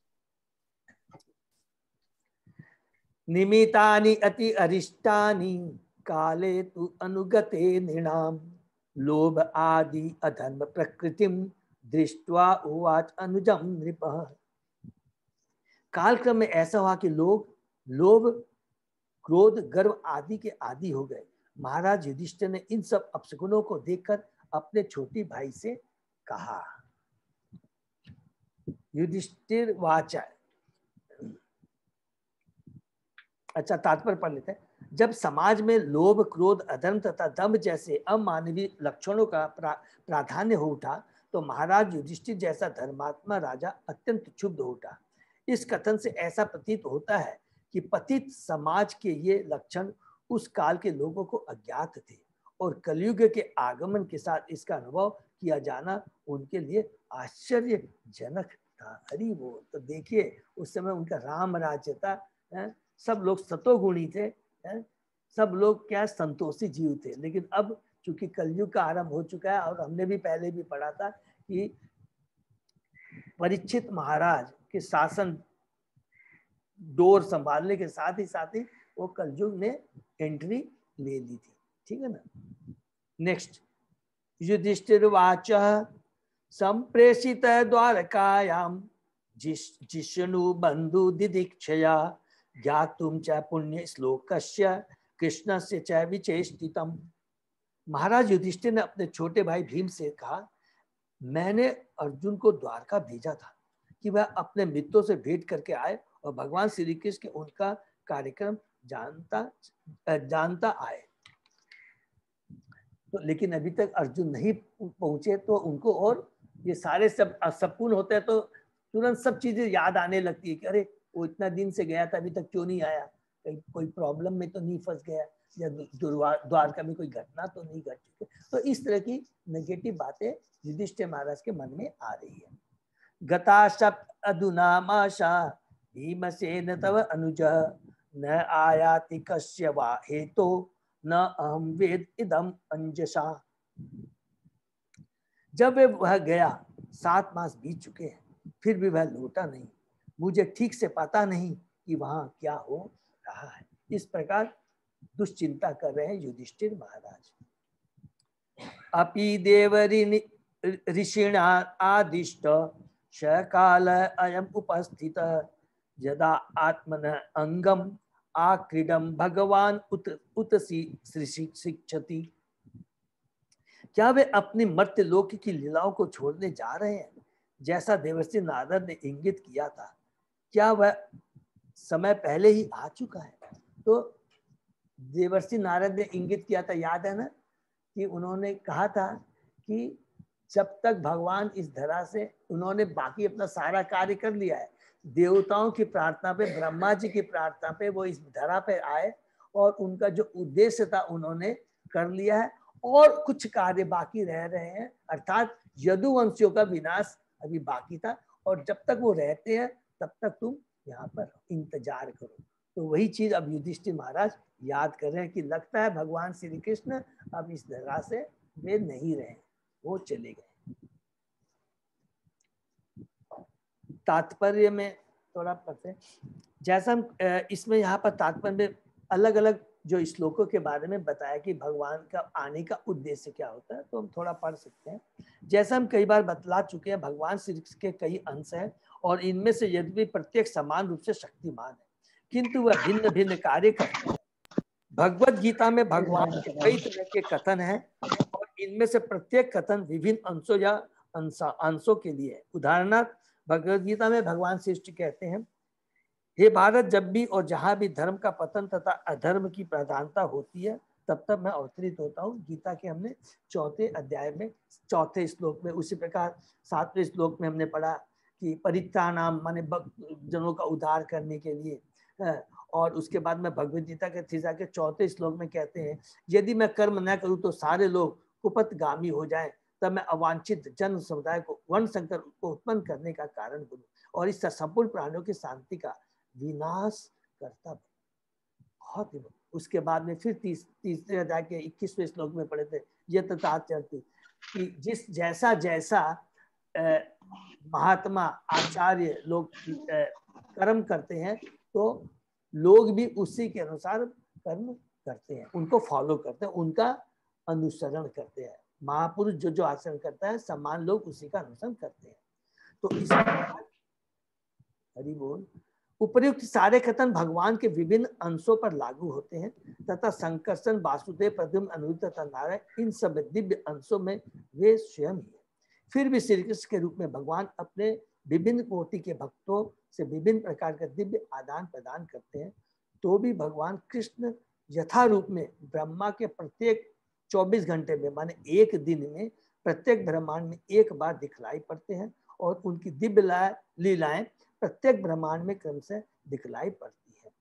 S2: निमितानि अति अरिष्टानि काले तु अनुगते नृणाम लोभ आदि अधर्म प्रकृतिम दृष्ट्वा उवाच अनुजम नृपः। कालक्रम में ऐसा हुआ कि लोग लोभ क्रोध गर्व आदि के आदि हो गए। महाराज युधिष्ठिर ने इन सब अपशकुनों को देखकर अपने छोटी भाई से कहा। युधिष्ठिर वाचा, अच्छा तात्पर्य पढ़ लेते हैं। जब समाज में लोभ क्रोध अधर्म तथा दंभ जैसे अमानवीय लक्षणों का प्राधान्य हो उठा, तो महाराज युधिष्ठिर जैसा धर्मात्मा राजा अत्यंत क्षुब्ध हो उठा। इस कथन से ऐसा प्रतीत होता है कि पतित समाज के ये लक्षण उस काल के लोगों को अज्ञात थे और कलयुग के आगमन के साथ इसका अनुभव किया जाना उनके लिए आश्चर्यजनक था। हरि बोल। तो देखिए उस समय उनका राम राज्य था, सब लोग सतोगुणी थे, सब लोग क्या संतोषी जीव थे। लेकिन अब चूंकि कलयुग का आरंभ हो चुका है, और हमने भी पहले भी पढ़ा था कि परीक्षित महाराज के शासन डोर संभालने के साथ ही वो कलयुग ने एंट्री ले ली थी, ठीक है ना। नेक्स्ट, युधिष्ठिर वाच संप्रेषित द्वारकायाम जिष्णु बंधु दिदीक्षया ज्ञातुम च पुण्य श्लोकस्य कृष्णस्य च विचेष्टितम। महाराज युधिष्ठिर ने अपने छोटे भाई भीम से कहा, मैंने अर्जुन को द्वारका भेजा था कि वह अपने मित्रों से भेंट करके आए और भगवान श्री कृष्ण के उनका कार्यक्रम जानता आए। तो लेकिन अभी तक अर्जुन नहीं पहुंचे, तो उनको और ये सारे सब संपूर्ण होते हैं तो तुरंत सब चीजें याद आने लगती है कि अरे वो इतना दिन से गया था, अभी तक क्यों नहीं आया, कहीं कोई प्रॉब्लम में तो नहीं फंस गया, या द्वारका में कोई घटना तो नहीं घट चुकी। तो इस तरह की नेगेटिव बातें युधिष्ठिर महाराज के मन में आ रही है। गता शब्द अधुना माशा भीमसेन तव अनुज न आयाति कस्य वा हेतो न अहम वेद इदम अंजसा। जब वह गया 7 मास बीत चुके हैं, फिर भी वह लौटा नहीं। मुझे ठीक से पता नहीं कि वहां क्या हो रहा है। इस प्रकार दुश्चिंता कर रहे हैं युधिष्ठिर महाराज। अपि देव ऋषिणा आदिष्ट काल अयम उपस्थित यदा आत्मन अंगम आक्रीडम भगवान उत शिक्षति। क्या वे अपनी मर्त्य लोक की लीलाओं को छोड़ने जा रहे हैं, जैसा देवर्षि नारद ने इंगित किया था? क्या वह समय पहले ही आ चुका है? तो देवर्षि नारद ने इंगित किया था, याद है ना, कि उन्होंने कहा था कि जब तक भगवान इस धरा से, उन्होंने बाकी अपना सारा कार्य कर लिया है, देवताओं की प्रार्थना पे, ब्रह्मा जी की प्रार्थना पे वो इस धरा पे आए और उनका जो उद्देश्य था उन्होंने कर लिया है, और कुछ कार्य बाकी रह रहे हैं, अर्थात यदुवंशियों का विनाश अभी बाकी था, और जब तक वो रहते हैं तब तक तुम यहाँ पर इंतजार करो। तो वही चीज अब युधिष्ठिर महाराज याद कर रहे हैं कि लगता है भगवान श्री कृष्ण अब इस धरा से वे नहीं रहे, वो चले गए। तात्पर्य में थोड़ा पढ़ते हैं, जैसा हम इसमें यहाँ पर तात्पर्य में अलग अलग जो श्लोकों के बारे में बताया कि भगवान का आने का उद्देश्य क्या होता है, तो हम थोड़ा पढ़ सकते हैं। जैसा हम कई बार बतला चुके हैं, भगवान श्री कृष्ण के कई अंश हैं और इनमें से यद्यपि प्रत्येक समान रूप से शक्तिमान है, किंतु वह भिन्न भिन्न कार्य करते हैं। भगवत गीता में भगवान के कई तरह के कथन हैं और इनमें से प्रत्येक कथन विभिन्न अंशों या अंशों के लिए है। उदाहरणार्थ भगवत गीता में भगवान श्री कृष्ण कहते हैं, हे भारत, जब भी और जहां भी धर्म का पतन तथा अधर्म की प्रधानता होती है तब तब मैं अवतरित होता हूँ। गीता के हमने 4थे अध्याय में 4थे श्लोक में, उसी प्रकार 7वें श्लोक में हमने पढ़ा कि परित्राणाम माने जनों का उद्धार करने के लिए। और उसके बाद में भगवद गीता के 4थे श्लोक में कहते हैं, यदि मैं कर्म न करूँ तो सारे लोग कुपथगामी हो जाएं, तब मैं अवांछित जन समुदाय को वर्ण संकर को उत्पन्न करने का कारण बनूं और इस संपूर्ण प्राणियों की शांति का विनाश करता। बहुत ही। उसके बाद में फिर तीसरे अध्याय के 21वें श्लोक में पढ़े थे, ये तथा चलती कि जिस जैसा जैसा महात्मा आचार्य लोग कर्म करते हैं तो लोग भी उसी के अनुसार कर्म करते हैं, उनको फॉलो करते हैं, उनका अनुसरण करते हैं। महापुरुष जो जो आचरण करता है समान लोग उसी का अनुसरण करते हैं। तो इस हरि बोल, उपर्युक्त सारे कथन भगवान के विभिन्न अंशों पर लागू होते हैं तथा संकर्षण, वासुदेव, प्रद्युम्न, अनिरुद्ध तथा नारायण, इन सब दिव्य अंशों में वे स्वयं ही है। फिर भी श्री कृष्ण के रूप में भगवान अपने विभिन्न कोटि के भक्तों से विभिन्न प्रकार का दिव्य आदान प्रदान करते हैं, तो भी भगवान कृष्ण यथारूप में ब्रह्मा के प्रत्येक 24 घंटे में माने एक दिन में प्रत्येक ब्रह्मांड में एक बार दिखलाई पड़ते हैं और उनकी दिव्य लीलाएं प्रत्येक ब्रह्मांड में क्रम से दिखलाई पड़ती है,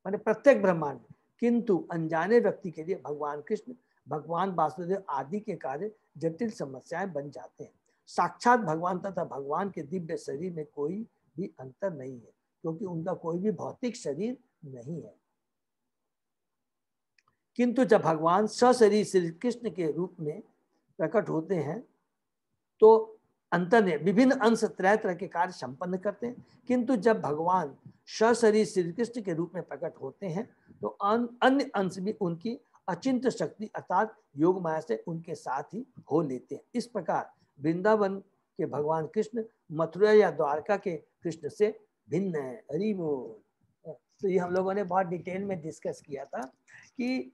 S2: माने प्रत्येक ब्रह्मांड में। किंतु अनजाने व्यक्ति के लिए भगवान कृष्ण, भगवान वासुदेव आदि के कार्य जटिल समस्याएं बन जाते हैं। साक्षात भगवान तथा भगवान के दिव्य शरीर में कोई भी अंतर नहीं है, क्योंकि उनका कोई भी भौतिक शरीर नहीं है। किंतु जब भगवान सशरीर श्री कृष्ण के रूप में प्रकट होते हैं तो अंतर ने विभिन्न अंश तरह तरह के कार्य संपन्न करते हैं, किंतु जब भगवान सशरीर श्री कृष्ण के रूप में प्रकट होते हैं तो अन्य अंश भी उनकी अचिंत्य शक्ति अर्थात योग माया से उनके साथ ही हो लेते हैं। इस प्रकार वृंदावन के भगवान कृष्ण मथुरा या द्वारका के कृष्ण से भिन्न है। हरि बोल। तो ये हम लोगों ने बहुत डिटेल में डिस्कस किया था कि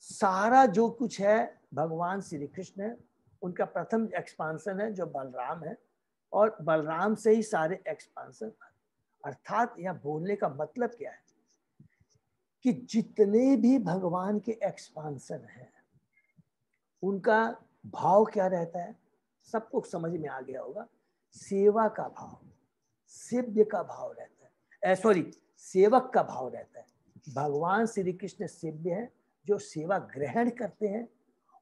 S2: सारा जो कुछ है भगवान श्री कृष्ण है, उनका प्रथम एक्सपांसन है जो बलराम है, और बलराम से ही सारे एक्सपांसन। अर्थात यह बोलने का मतलब क्या है कि जितने भी भगवान के एक्सपांसन हैं उनका भाव क्या रहता है, सबको समझ में आ गया होगा। सेवा का भाव, सेव्य का भाव रहता है, सेवक का भाव रहता है। भगवान श्री कृष्ण सेव्य है जो सेवा ग्रहण करते हैं,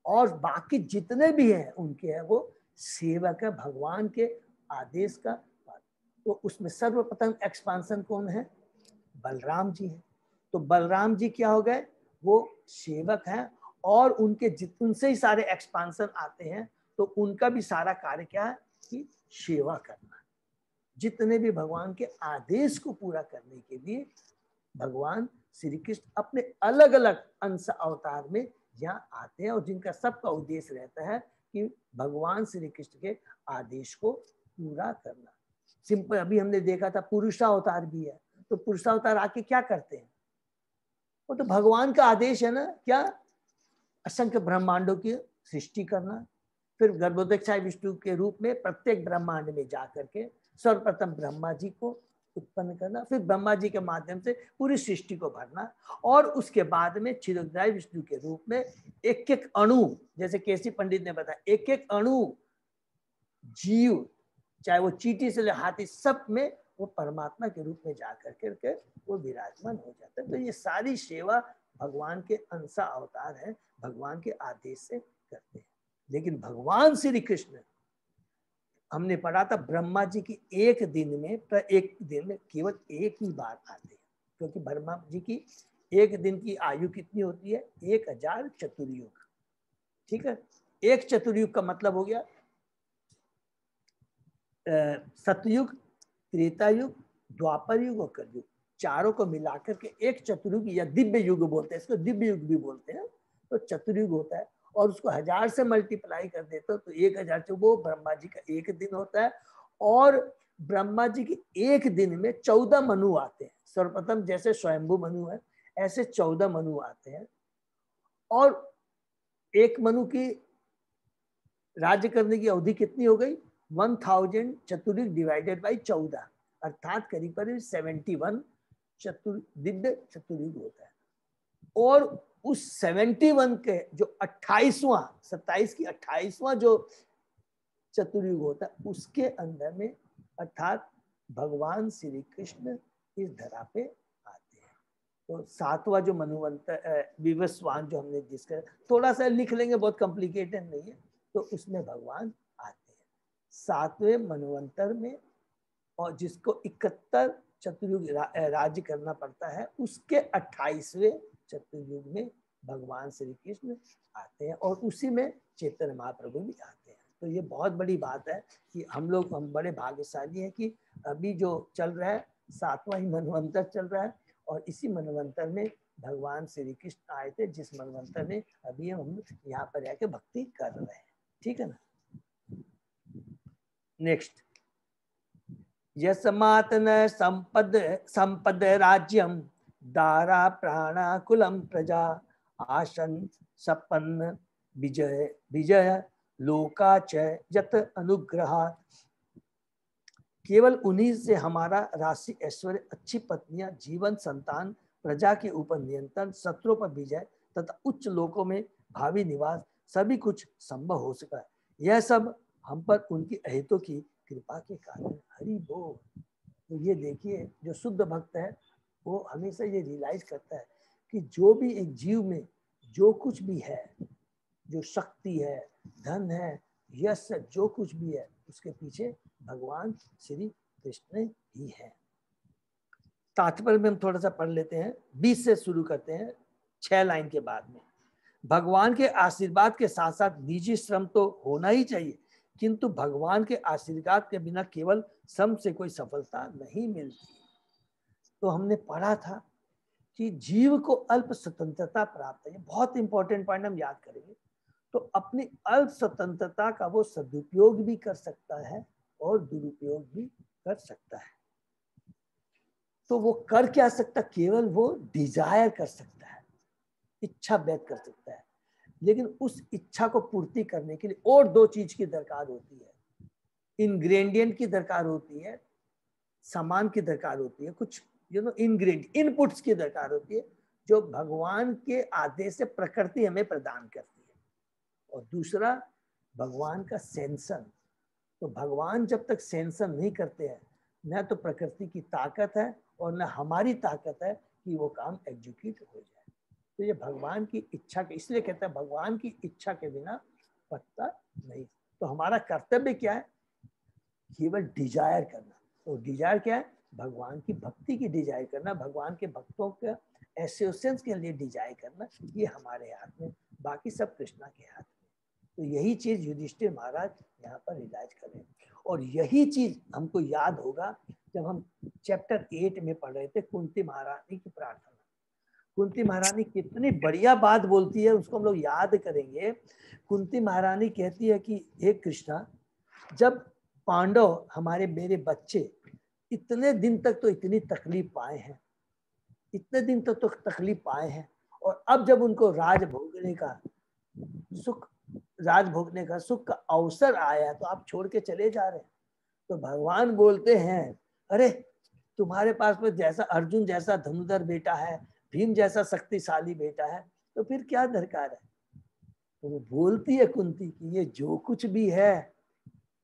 S2: और बाकी जितने भी हैं उनके हैं वो सेवक है भगवान के आदेश का। तो उसमें सर्वप्रथम एक्सपांसन कौन है? बलराम जी है। तो बलराम जी क्या हो गए? वो सेवक हैं, और उनसे ही सारे एक्सपांसन आते हैं, तो उनका भी सारा कार्य क्या है कि सेवा करना। जितने भी भगवान के आदेश को पूरा करने के लिए भगवान श्री कृष्ण अपने अलग अलग अंश अवतार में यहाँ आते हैं, और जिनका सबका उद्देश्य रहता है कि भगवान श्री कृष्ण के आदेश को पूरा करना। सिंपल अभी हमने देखा था पुरुषावतार भी है, तो पुरुषावतार आके क्या करते हैं? वो तो भगवान का आदेश है ना, क्या? असंख्य ब्रह्मांडों की सृष्टि करना, फिर गर्भोदक्षाय विष्णु के रूप में प्रत्येक ब्रह्मांड में जाकर के सर्वप्रथम ब्रह्मा जी को उत्पन्न करना, फिर ब्रह्मा जी के माध्यम से पूरी सृष्टि को भरना, और उसके बाद में क्षीरोदय विष्णु के रूप में एक एक अणु, जैसे केसी पंडित ने बताया, एक एक अणु जीव, चाहे वो चींटी से ले हाथी, सब में वो परमात्मा के रूप में जाकर के वो विराजमान हो जाता है। तो ये सारी सेवा भगवान के अंश अवतार है, भगवान के आदेश से करते हैं। लेकिन भगवान श्री कृष्ण, हमने पढ़ा था ब्रह्मा जी की एक दिन में केवल एक ही बार आते हैं, क्योंकि ब्रह्मा जी की एक दिन की आयु कितनी होती है? 1000 चतुर्युग। ठीक है, एक चतुर्युग का मतलब हो गया सतयुग, त्रेता युग, द्वापर युग और कलयुग, चारों को मिलाकर के एक चतुर्युग या दिव्य युग बोलते हैं, इसको दिव्य युग भी बोलते हैं। तो चतुर्युग होता है, और उसको 1000 से मल्टीप्लाई कर देते हो तो 1000 से वो ब्रह्मा जी का एक दिन होता है। और ब्रह्मा जी की एक दिन में 14 मनु आते हैं। सर्वप्रथम जैसे स्वयंभू मनु है, ऐसे 14 मनु आते हैं, और एक मनु की राज्य करने की अवधि कितनी हो गई? 1000 चतुर्युग डिवाइडेड बाई 14, अर्थात करीब करीब 71 दिव्य चतुर्युग होता है। और उस 71 के जो 28वां, 27 की 28वां जो चतुर्युग होता है, उसके अंदर में अर्थात भगवान श्री कृष्ण इस धरा पे आते हैं। तो 7वां जो मनुवंतर विवस्वान जो हमने जिसका थोड़ा सा लिख लेंगे, बहुत कॉम्प्लिकेटेड नहीं है, तो उसमें भगवान आते हैं 7वें मनवंतर में, और जिसको 71 चतुर्युग राज्य करना पड़ता है, उसके 28वें चतुर्युग में भगवान श्री कृष्ण आते हैं, और उसी में चैतन्य महाप्रभु भी आते हैं। तो ये बहुत बड़ी बात है कि हम बड़े भाग्यशाली हैं कि अभी जो चल रहा है 7वां ही मनवंतर चल रहा है, और इसी मनवंतर में भगवान श्री कृष्ण आए थे, जिस मनवंतर में अभी हम यहाँ पर आके भक्ति कर रहे हैं। ठीक है ना? नेक्स्ट, यस्मात् न संपद राज्यम दारा प्राणा कुलम प्रजा आसन सपन्न विजय लोका च यत अनुग्रहात्। केवल उन्हीं से हमारा राशि ऐश्वर्य, अच्छी पत्नियां, जीवन, संतान, प्रजा के ऊपर नियंत्रण, शत्रुओं पर विजय तथा उच्च लोकों में भावी निवास सभी कुछ संभव हो सका है। यह सब हम पर उनकी अहितों की कृपा के कारण। हरि बोल। तो ये देखिए, जो शुद्ध भक्त है वो हमेशा ये रियलाइज करता है कि जो भी एक जीव में जो कुछ भी है, जो शक्ति है, धन है, यश है, जो कुछ भी है, उसके पीछे भगवान श्री कृष्ण ही है। तात्पर्य में हम थोड़ा सा पढ़ लेते हैं, 20 से शुरू करते हैं, 6 लाइन के बाद में। भगवान के आशीर्वाद के साथ साथ निजी श्रम तो होना ही चाहिए, किंतु भगवान के आशीर्वाद के बिना केवल श्रम से कोई सफलता नहीं मिलती। तो हमने पढ़ा था कि जीव को अल्प स्वतंत्रता प्राप्त है। बहुत इंपॉर्टेंट पॉइंट हम याद करेंगे। तो अपनी अल्प स्वतंत्रता का वो सदुपयोग भी कर सकता है और दुरुपयोग भी कर सकता है। तो वो कर क्या सकता? केवल वो डिजायर कर सकता है, इच्छा व्यक्त कर सकता है, लेकिन उस इच्छा को पूर्ति करने के लिए और 2 चीज की दरकार होती है। इंग्रेडिएंट की दरकार होती है, सामान की दरकार होती है, कुछ इंग्रेडिएंट इनपुट्स की दरकार होती है, जो भगवान के आदेश से प्रकृति हमें प्रदान करती है। और दूसरा भगवान का सेंसन। तो भगवान जब तक सेंसन नहीं करते हैं, न तो प्रकृति की ताकत है और न हमारी ताकत है कि वो काम एग्जीक्यूट हो जाए। तो ये भगवान की इच्छा के, इसलिए कहते हैं भगवान की इच्छा के बिना पत्ता नहीं। तो हमारा कर्तव्य क्या है? केवल डिजायर करना। तो डिजायर क्या है? भगवान की भक्ति की डिजायर करना, भगवान के भक्तों के एसोसिएशन के लिए डिजायर करना। ये हमारे हाथ में, बाकी सब कृष्णा के हाथ में। तो यही चीज युधिष्ठिर महाराज यहाँ पर रियलाइज करें, और यही चीज हमको याद होगा जब हम चैप्टर 8 में पढ़ रहे थे कुंती महारानी की प्रार्थना। कुंती महारानी कितनी बढ़िया बात बोलती है, उसको हम लोग याद करेंगे। कुंती महारानी कहती है कि हे कृष्णा, जब पांडव, हमारे मेरे बच्चे इतने दिन तक तो इतनी तकलीफ पाए हैं, इतने दिन तक तो तकलीफ पाए हैं, और अब जब उनको राज भोगने का सुख का अवसर आया तो आप छोड़ के चले जा रहे हैं। तो भगवान बोलते हैं, अरे तुम्हारे पास में जैसा अर्जुन जैसा धनुधर बेटा है, भीम जैसा शक्तिशाली बेटा है, तो फिर क्या दरकार है। तो वो बोलती है कुंती कि ये जो कुछ भी है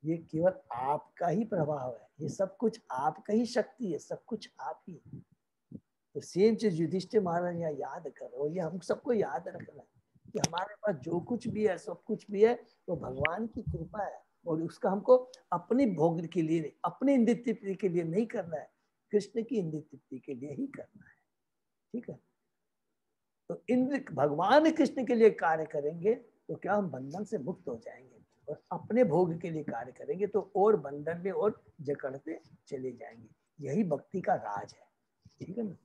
S2: ये केवल आपका ही प्रभाव है, ये सब कुछ आपका ही शक्ति है, सब कुछ आप ही। तो सेम चीज युधिष्ठिर महाराज यहाँ याद करो, ये हम सबको याद रखना है कि हमारे पास जो कुछ भी है, सब कुछ भी है, वो भगवान की कृपा है, और उसका हमको अपनी भोग के लिए नहीं, अपनी इंद्रिय तृप्ति के लिए नहीं करना है, कृष्ण की इंद्रिय तृप्ति के लिए ही करना है। ठीक है, तो इंद्र भगवान कृष्ण के लिए कार्य करेंगे तो क्या हम बंधन से मुक्त हो जाएंगे, और अपने भोग के लिए कार्य करेंगे तो और बंधन में और जकड़ते चले जाएंगे। यही भक्ति का राज है। ठीक है ना।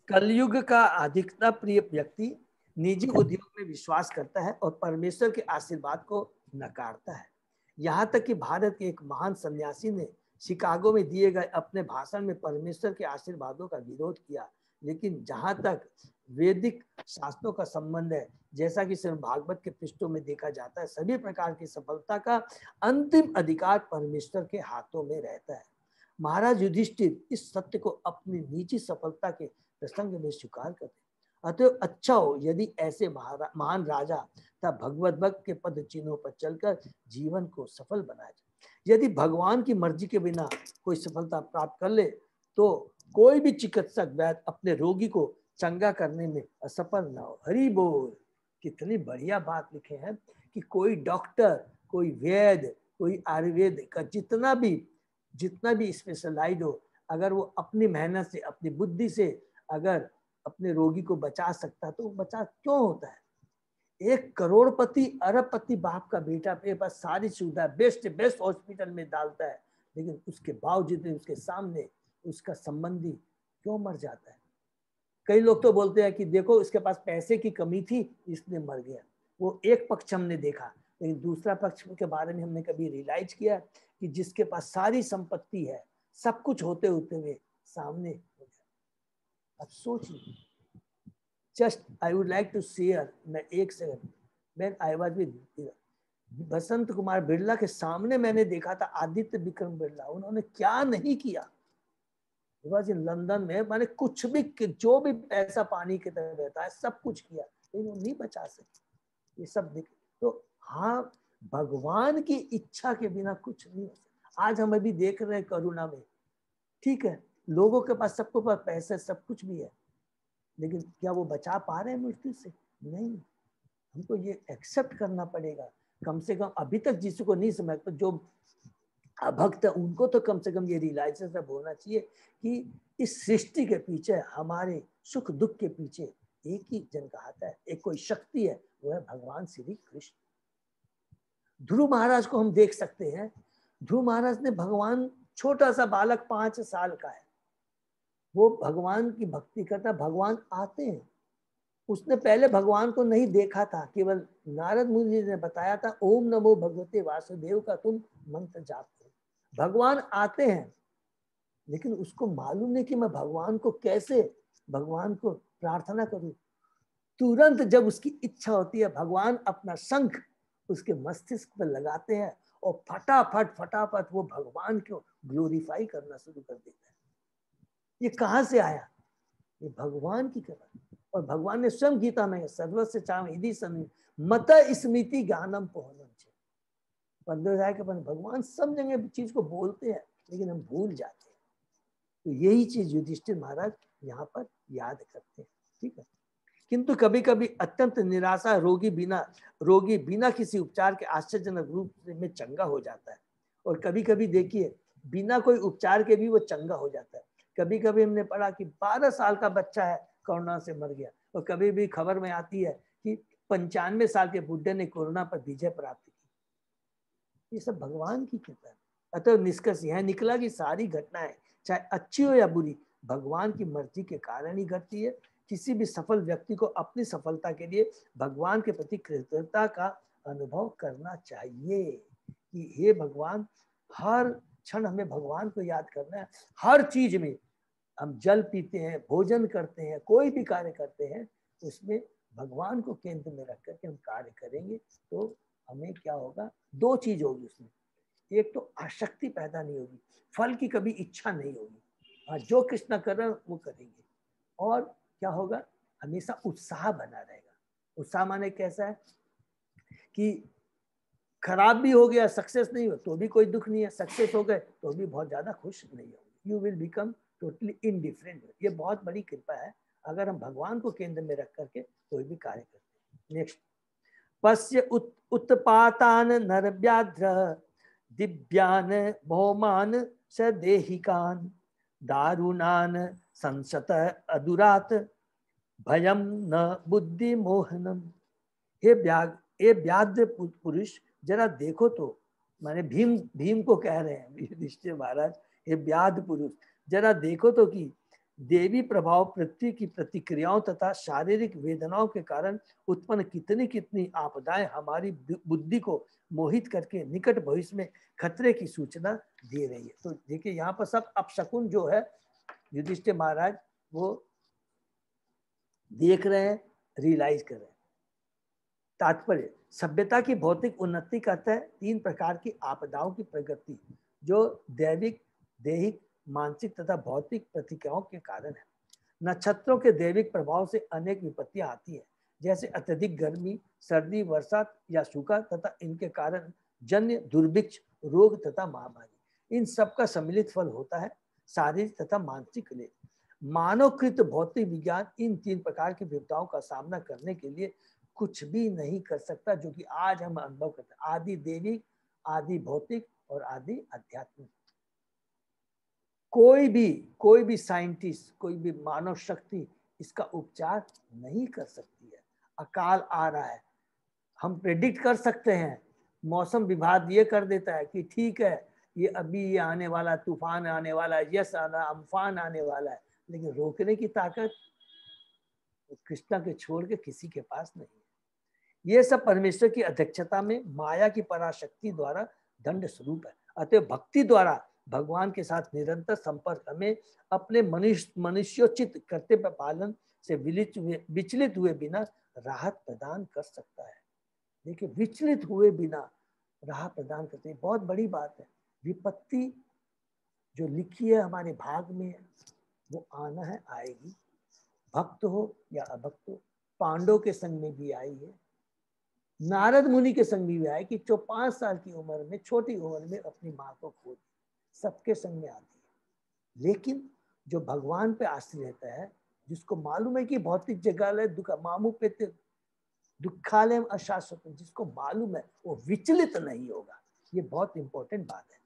S2: कलयुग का अधिकता प्रिय व्यक्ति निजी उद्योग में विश्वास करता है और परमेश्वर के आशीर्वाद को नकारता है। यहाँ तक कि भारत के एक महान सन्यासी ने शिकागो में दिए गए अपने भाषण में परमेश्वर के आशीर्वादों का विरोध किया, लेकिन जहाँ तक वैदिक शास्त्रों का संबंध है, जैसा कि श्रीमद् भागवत के पृष्ठों में देखा जाता है, सभी प्रकार की सफलता का अंतिम अधिकार परमेश्वर के हाथों में रहता है। महाराज युधिष्ठिर इस सत्य को अपनी निजी सफलता के प्रसंग में स्वीकार करते। अतः अच्छा हो यदि ऐसे महान राजा तथा भगवत भक्त के पद चिन्हों पर चलकर जीवन को सफल बनाया जाए। यदि भगवान की मर्जी के बिना कोई सफलता प्राप्त कर ले तो कोई भी चिकित्सक वैद्य अपने रोगी को चंगा करने में असफल न हो। हरि बोल। कितनी बढ़िया बात लिखे हैं कि कोई डॉक्टर, कोई वैद्य, कोई आयुर्वेद का जितना भी स्पेशलाइज हो, अगर वो अपनी मेहनत से, अपनी बुद्धि से अगर अपने रोगी को बचा सकता तो बचा क्यों होता है। एक करोड़पति अरबपति बाप का बेटा अपने पास सारी सुविधा बेस्ट हॉस्पिटल में डालता है, लेकिन उसके बावजूद उसके सामने उसका संबंधी क्यों मर जाता है। कई लोग तो बोलते हैं कि देखो इसके पास पैसे की कमी थी इसलिए मर गया। वो एक पक्ष हमने देखा, लेकिन दूसरा पक्ष के बारे में हमने कभी रियलाइज किया कि जिसके पास सारी संपत्ति है, सब कुछ होते हुए सामने हो जाए। अब सोचिए, just I would like to share, मैं एक सेकंड, मैं I was with Basant Kumar Birla के सामने मैंने देखा था आदित्य विक्रम बिरला, उन्होंने क्या नहीं किया। इन लंदन में मैंने कुछ भी, जो भी पैसा पानी की तरह रहता है सब कुछ किया, लेकिन वो नहीं बचा सके। ये सब देख तो हाँ, भगवान की इच्छा के बिना कुछ नहीं हो सकता। आज हम अभी देख रहे हैं करुणा में, ठीक है, लोगों के पास, सबके पास पैसे सब कुछ भी है, लेकिन क्या वो बचा पा रहे हैं मृत्यु से? नहीं। हमको ये एक्सेप्ट करना पड़ेगा। कम से कम अभी तक जिसको नहीं समझ, तो जो अभक्त है उनको तो कम से कम ये रियलाइजेशन होना चाहिए कि इस सृष्टि के पीछे, हमारे सुख दुख के पीछे एक ही जन का हाथ है, एक कोई शक्ति है, वो है भगवान श्री कृष्ण। ध्रुव महाराज को हम देख सकते हैं। ध्रुव महाराज ने, भगवान छोटा सा बालक 5 साल का है, वो भगवान की भक्ति करता, भगवान आते हैं। उसने पहले भगवान को नहीं देखा था, केवल नारद मुनि ने बताया था ओम नमो भगवते वासुदेव का तुम मंत्र जाप करो। भगवान आते हैं, लेकिन उसको मालूम नहीं कि मैं भगवान को कैसे, भगवान को प्रार्थना करूं। तुरंत जब उसकी इच्छा होती है, भगवान अपना शंख उसके मस्तिष्क पर लगाते हैं और फटाफट वो भगवान को ग्लोरीफाई करना शुरू कर देता है। ये कहाँ से आया? ये भगवान की कृपा। और भगवान ने स्वयं गीता में सर्वस्य चाम यदि सन मत स्मृति ज्ञानम पोहनम छे, 15 के बाद भगवान सब जगह चीज को बोलते हैं, लेकिन हम भूल जाते हैं। तो यही चीज युधिष्ठिर महाराज यहाँ पर याद करते हैं। ठीक है, किंतु कभी कभी अत्यंत निराशा रोगी बिना किसी उपचार के आश्चर्यजनक रूप में चंगा हो जाता है। और कभी कभी देखिए, बिना कोई उपचार के भी वो चंगा हो जाता है। कभी कभी हमने पढ़ा कि 12 साल का बच्चा है, कोरोना से मर गया। और कभी भी खबर में आती है कि 95 साल के बुढ़े ने कोरोना पर विजय प्राप्त की। ये सब भगवान की कृपा है। अतः निष्कर्ष यह निकला कि सारी घटनाएं, चाहे अच्छी हो या बुरी, भगवान की मर्जी के कारण ही घटती है। किसी भी सफल व्यक्ति को अपनी सफलता के लिए भगवान के प्रति कृतज्ञता का अनुभव करना चाहिए। कि हे भगवान, हर क्षण हमें भगवान को याद करना है। हर चीज में हम जल पीते हैं, भोजन करते हैं, कोई भी कार्य करते हैं, उसमें भगवान को केंद्र में रख करके हम कार्य करेंगे तो हमें क्या होगा, दो चीज होगी उसमें। एक तो आसक्ति पैदा नहीं होगी, फल की कभी इच्छा नहीं होगी। हाँ, जो कृष्ण कर रहे हैं वो करेंगे। और क्या होगा, हमेशा उत्साह बना रहेगा। उत्साह माने कैसा है कि खराब भी हो गया, सक्सेस नहीं हो तो भी कोई दुख नहीं है, सक्सेस हो गए तो भी बहुत ज्यादा खुश नहीं होंगे। You will become totally indifferent. ये बहुत बड़ी कृपा है अगर हम भगवान को केंद्र में रख करके कोई भी कार्य करते हैं। नेक्स्ट, पश्य उत्पातान नरव्याध्र दिव्यान भौमान स देहिकान दारुणान संसत अदुरात भयम न बुद्धि मोहनम। हे व्याघ्र पुरुष, जरा देखो तो, माने भीम को कह रहे हैं युधिष्ठिर महाराज, हे व्याघ्र पुरुष, जरा देखो तो कि देवी प्रभाव पृथ्वी की प्रतिक्रियाओं तथा शारीरिक वेदनाओं के कारण उत्पन्न कितनी कितनी आपदाएं हमारी बुद्धि को मोहित करके निकट भविष्य में खतरे की सूचना दे रही है। तो देखिए यहाँ पर सब अपशकुन जो है युधिष्ठिर महाराज वो देख रहे हैं, रियलाइज कर रहे हैं। तात्पर्य, सभ्यता की भौतिक उन्नति कहता है तीन प्रकार की आपदाओं की प्रगति जो दैविक, दैहिक, मानसिक तथा भौतिक प्रतिक्रियाओं के कारण है। नक्षत्रों के दैविक प्रभाव से अनेक विपत्तियां आती है, जैसे अत्यधिक गर्मी, सर्दी, वर्षा या सूखा तथा इनके कारण जन्य दुर्भिक्ष, रोग तथा महामारी। इन सब का सम्मिलित फल होता है शारीरिक तथा मानसिक क्लेश। मानवकृत भौतिक विज्ञान इन तीन प्रकार की विपदाओं का सामना करने के लिए कुछ भी नहीं कर सकता, जो कि आज हम अनुभव करते हैं। आदि दैविक, आदि भौतिक और आदि आध्यात्मिक। कोई भी साइंटिस्ट, कोई भी मानव शक्ति इसका उपचार नहीं कर सकती है। अकाल आ रहा है, हम प्रेडिक्ट कर सकते हैं, मौसम विभाग ये कर देता है कि ठीक है ये अभी ये आने वाला, तूफान आने वाला है, यस आना, अम्फान आने वाला है, लेकिन रोकने की ताकत कृष्णा के छोड़ के किसी के पास नहीं है। ये सब परमेश्वर की अध्यक्षता में माया की पराशक्ति द्वारा दंड स्वरूप है। अतः भक्ति द्वारा भगवान के साथ निरंतर संपर्क हमें अपने मनुष्योचित कर्तव्य पालन से विचलित हुए बिना राहत प्रदान कर सकता है। देखिए, विचलित हुए बिना राहत प्रदान करते हैं, बहुत बड़ी बात है। विपत्ति जो लिखी है हमारे भाग में है वो आना है, आएगी। भक्त हो या अभक्त हो, पांडव के संग में भी आई है, नारद मुनि के संग भी आई कि जो 5 साल की उम्र में, छोटी उम्र में अपनी माँ को खो दी, सबके संग में आती है। लेकिन जो भगवान पे आश्रित रहता है, जिसको मालूम है कि भौतिक जगह दुख मामू पे दुखालय अशाश्वत, जिसको मालूम है वो विचलित नहीं होगा। ये बहुत इंपॉर्टेंट बात है,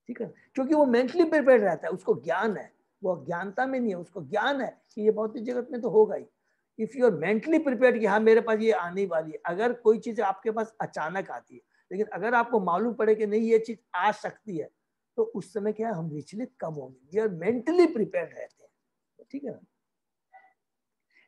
S2: ठीक है, क्योंकि वो मेंटली प्रिपेयर रहता है, उसको ज्ञान है, वो अज्ञानता में नहीं है, उसको ज्ञान है कि ये भौतिक जगत में तो होगा ही। If you are mentally prepared कि हाँ मेरे पास ये आने वाली है, अगर कोई चीज आपके पास अचानक आती है, लेकिन अगर आपको मालूम पड़े कि नहीं ये चीज आ सकती है, तो उस समय क्या है, हम विचलित कम होंगे। वी आर मेंटली प्रिपेयर्ड रहते हैं, ठीक है ना।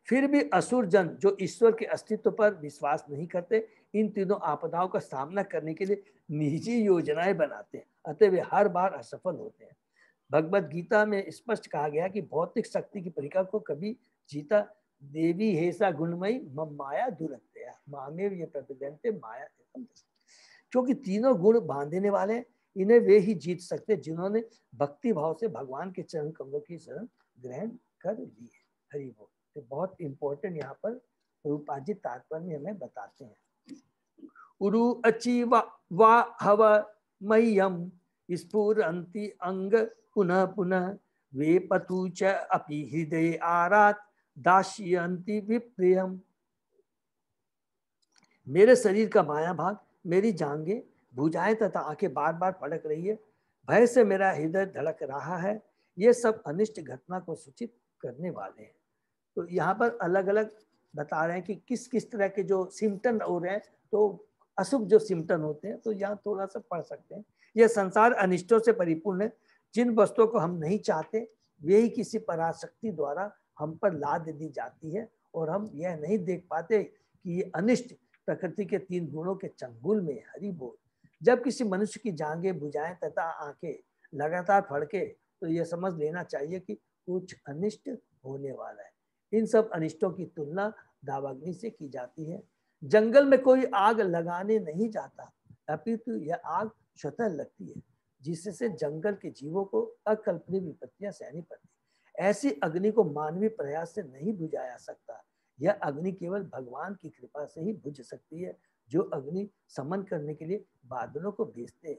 S2: फिर भी असुर जन जो ईश्वर के अस्तित्व पर विश्वास नहीं करते, इन तीनों आपदाओं का सामना करने के लिए निजी योजनाएं बनाते हैं, अतः वे हर बार असफल होते हैं। भगवत गीता में स्पष्ट कहा गया कि भौतिक शक्ति की परीक्षा को कभी जीता देवी हेसा गुणमयी मम माया दुरत्या मामेव ये प्रतिदंते माया। क्योंकि तीनों गुण बांधने वाले, इन्हें वे ही जीत सकते जिन्होंने भक्ति भाव से भगवान के चरण कमलों की शरण ग्रहण कर ली है। हरि बोल। तो बहुत इंपॉर्टेंट यहाँ पर रूपाजी तात्पर्य हमें बताते हैं। उरु अचि वा हव मह्यम स्फुरन्ति अंग पुनः पुनः वे पतु च अपि हृदय आरात दास्यन्ति विप्रियम। मेरे शरीर का माया भाग, मेरी जांघें, भुजाएं तथा आंखें बार बार फड़क रही है, भय से मेरा हृदय धड़क रहा है, ये सब अनिष्ट घटना को सूचित करने वाले हैं। तो यहाँ पर अलग अलग बता रहे हैं कि किस किस तरह के जो सिम्टम हो रहे हैं, तो अशुभ जो सिम्टम होते हैं, तो यहाँ थोड़ा सा पढ़ सकते हैं। यह संसार अनिष्टों से परिपूर्ण है, जिन वस्तुओं को हम नहीं चाहते वे ही किसी पराशक्ति द्वारा हम पर लाद दी जाती है, और हम यह नहीं देख पाते कि ये अनिष्ट प्रकृति के 3 गुणों के चंगुल में। हरि बोल। जब किसी मनुष्य की जांघें, भुजाएं तथा आंखें लगातार फड़के तो यह समझ लेना चाहिए कि कुछ अनिष्ट होने वाला है। इन सब अनिष्टों की तुलना दावाग्नि से की जाती है। जंगल में कोई आग लगाने नहीं जाता, अपितु यह आग स्वतः लगती है, जिससे जंगल के जीवों को अकल्पनीय विपत्तियां सहनी पड़ती। ऐसी अग्नि को मानवीय प्रयास से नहीं बुझाया सकता। यह अग्नि केवल भगवान की कृपा से ही बुझ सकती है, जो अग्नि समन करने के लिए बादलों को भेजते हैं।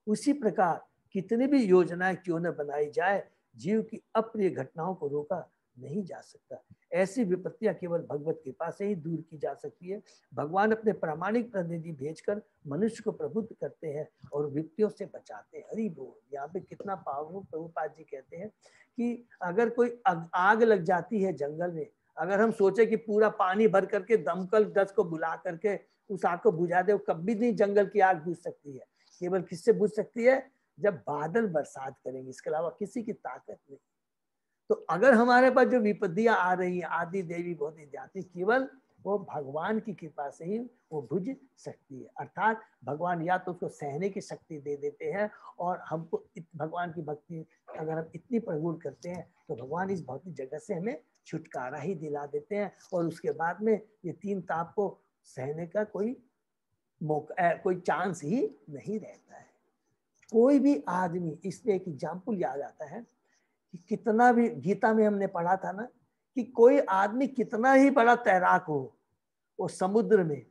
S2: उसी प्रकार कितनी भी योजनाएं क्यों न बनाई जाए, जीव की अप्रिय घटनाओं को रोका नहीं जा सकता। ऐसी विपत्तियां केवल भगवत कृपा से ही दूर की जा सकती है। भगवान अपने प्रामाणिक प्रतिनिधि भेजकर मनुष्य को प्रबुद्ध करते हैं और विपत्तियों से बचाते हैं। हरि बोल। यहाँ पे कितना पावरफुल प्रभुपाद जी कहते हैं कि अगर कोई आग लग जाती है जंगल में, अगर हम सोचे कि पूरा पानी भर करके दमकल 10 को बुला करके उस आग को बुझा दे, कभी नहीं जंगल की आग बुझ सकती है। केवल किससे बुझ सकती है? जब बादल बरसात करेंगे, इसके अलावा किसी की ताकत नहीं। तो अगर हमारे पास जो विपत्तियां आ रही है, आदि देवी बहुत जाति, केवल वो भगवान की कृपा से ही वो बुझ सकती है। अर्थात भगवान या तो उसको सहने की शक्ति दे देते हैं, और हमको भगवान की भक्ति अगर हम इतनी प्रगुण करते हैं तो भगवान इस भौतिक जगत से हमें छुटकारा ही दिला देते हैं, और उसके बाद में ये 3 ताप को सहने का कोई मौका, कोई चांस ही नहीं रहता है। कोई भी आदमी, इसलिए एक एग्जाम्पल याद आता है कि कितना भी गीता में हमने पढ़ा था ना, कि कोई आदमी कितना ही बड़ा तैराक हो, वो समुद्र में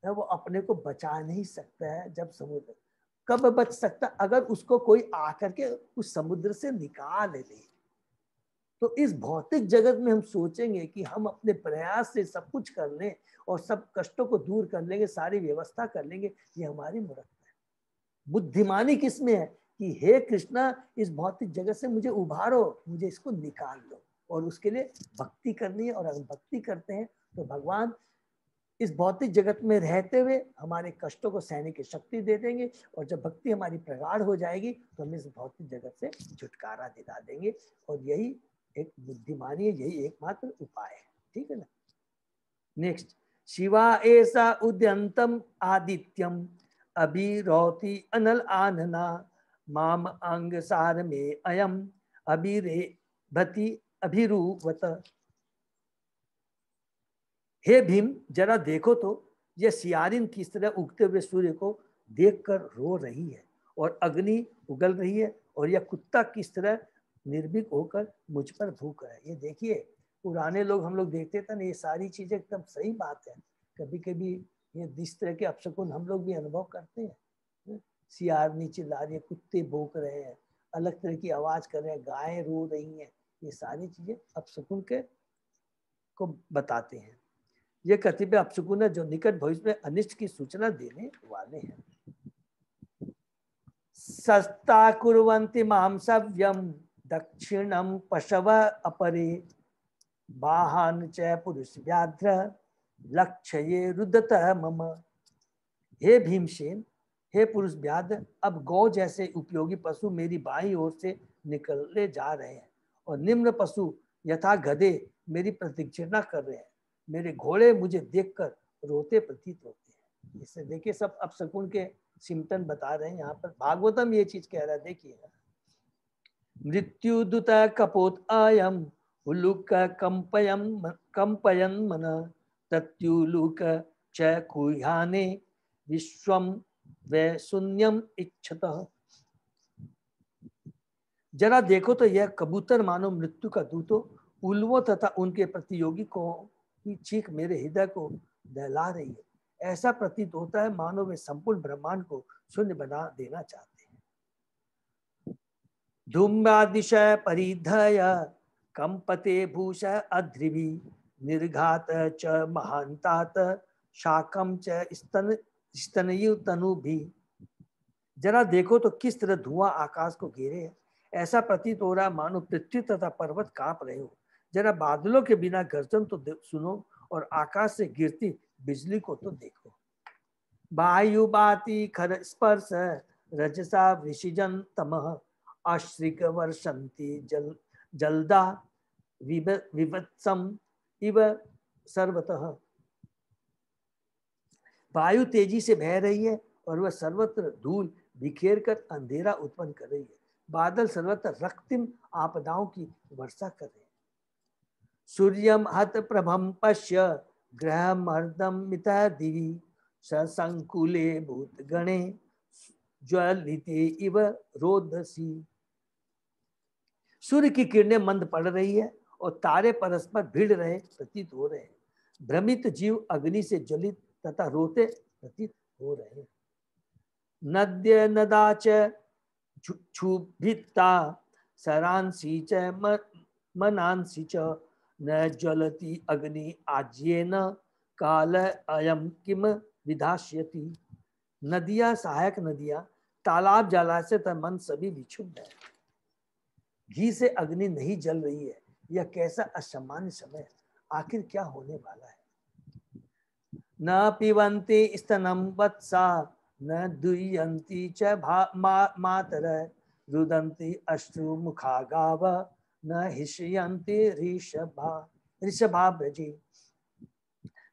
S2: वो अपने को बचा नहीं सकता है। जब समुद्र कब बच सकता? अगर उसको कोई आकर के उस समुद्र से निकाल ले। तो इस भौतिक जगत में हम सोचेंगे कि हम अपने प्रयास से सब कुछ कर लें और सब कष्टों को दूर कर लेंगे, सारी व्यवस्था कर लेंगे, ये हमारी मूर्खता है। बुद्धिमानी किसमें है कि हे कृष्णा, इस भौतिक जगत से मुझे उभारो, मुझे इसको निकाल दो, और उसके लिए भक्ति करनी है। और अगर भक्ति करते हैं तो भगवान इस भौतिक जगत में रहते हुए हमारे कष्टों को सहने की शक्ति दे देंगे, और जब भक्ति हमारी प्रगाढ़ हो जाएगी तो हम इस भौतिक जगत से छुटकारा दिला देंगे। और यही एक बुद्धिमानी है, यही एकमात्र उपाय है। ठीक है ना। नेक्स्ट, शिवा ऐसा उद्यंतम आदित्यम अभिरौति अनल आनना माम अंग सार में अयम अभिरे भति अभिरूवत। हे भीम, जरा देखो तो यह सियारिन किस तरह उगते हुए सूर्य को देखकर रो रही है, और अग्नि उगल रही है, और यह कुत्ता किस तरह निर्भीक होकर मुझ पर भूख रहा है। ये देखिए, पुराने लोग, हम लोग देखते थे ना, ये सारी चीजें एकदम सही बात है। कभी कभी ये इस तरह के अपशकुन हम लोग भी अनुभव करते हैं। सियारनी चिल्ला रही है, कुत्ते भौंक रहे हैं, अलग तरह की आवाज कर रहे हैं, गायें रो रही हैं, ये सारी चीजें अपशकुन के को बताते हैं। ये कतिपय अपशकुन है जो निकट भविष्य में अनिष्ट की सूचना देने वाले हैं। सस्ता कुर्वन्ति मां सव्यम दक्षिणम पशव अपरे बाहान च पुरुष व्याघ्र लक्ष्ये रुदत मम। हे भीमसेन, हे पुरुष व्याघ्र, अब गौ जैसे उपयोगी पशु मेरी बाईं ओर से निकलने जा रहे हैं, और निम्न पशु यथा गधे मेरी प्रतीक्षा कर रहे हैं। मेरे घोड़े मुझे देखकर रोते प्रतीत होते हैं। इससे देखिए, सब अपशकुन के सिम्टम बता रहे हैं। यहाँ पर भागवतम ये चीज कह रहा है, देखिए, मृत्युदूत कपोत अयम उलुक कंपयन मन तत्युलुक च कुह्याने विश्वम व शून्यम इच्छतः। जरा देखो तो यह कबूतर मानो मृत्यु का दूत हो, उल्लुओं तथा उनके प्रतियोगी को की चीख मेरे हृदय को दहला रही है। ऐसा प्रतीत होता है मानो वे संपूर्ण ब्रह्मांड को शून्य बना देना चाहते हैं। धूम्रादिशय परिधय कंपते भूष अध्रिभि निर्घात च महांतात शाकम च स्तनयु तनुभि। जरा देखो तो किस तरह धुआं आकाश को घेरे है। ऐसा प्रतीत हो रहा मानो पृथ्वी तथा पर्वत कांप रहे हो। जरा बादलों के बिना गर्जन तो सुनो, और आकाश से गिरती बिजली को तो देखो। वायु बाति खर स्पर्श रजसा विशिजन तमः आश्रिक वर्षंति जलदा विवत्सम इव सर्वतः। वायु तेजी से बह रही है, और वह सर्वत्र धूल बिखेर कर अंधेरा उत्पन्न कर रही है। बादल सर्वत्र रक्तिम आपदाओं की वर्षा कर रहे हैं। सूर्यम हत प्रभम पश्य ग्रह मर्दम मिता दिवि ससंकुले भूत गणे ज्वलिते इव रोदसी। सूर्य की किरणें मंद पड़ रही है और तारे परस्पर भिड़ रहे प्रतीत हो रहे हैं। भ्रमित जीव अग्नि से जलित तथा रोते प्रतीत हो रहे हैं। नद्य नदाच क्षुभिता सरांसी च मनांसी च न ज्वलति अग्नि आज्येन काल अयम किम विधास्यति। नदियां, सहायक नदियां, तालाब, जलाशय तथा मन सभी विक्षुब्ध है। घी से अग्नि नहीं जल रही है, यह कैसा असामान्य समय है। आखिर क्या होने वाला है। न पिबन्ति स्तनम वत्सा न दुह्यन्ति च मातर रुदन्ति अश्रु मुखा गाव न हिष्यन्ति ऋषभा ब्रजे।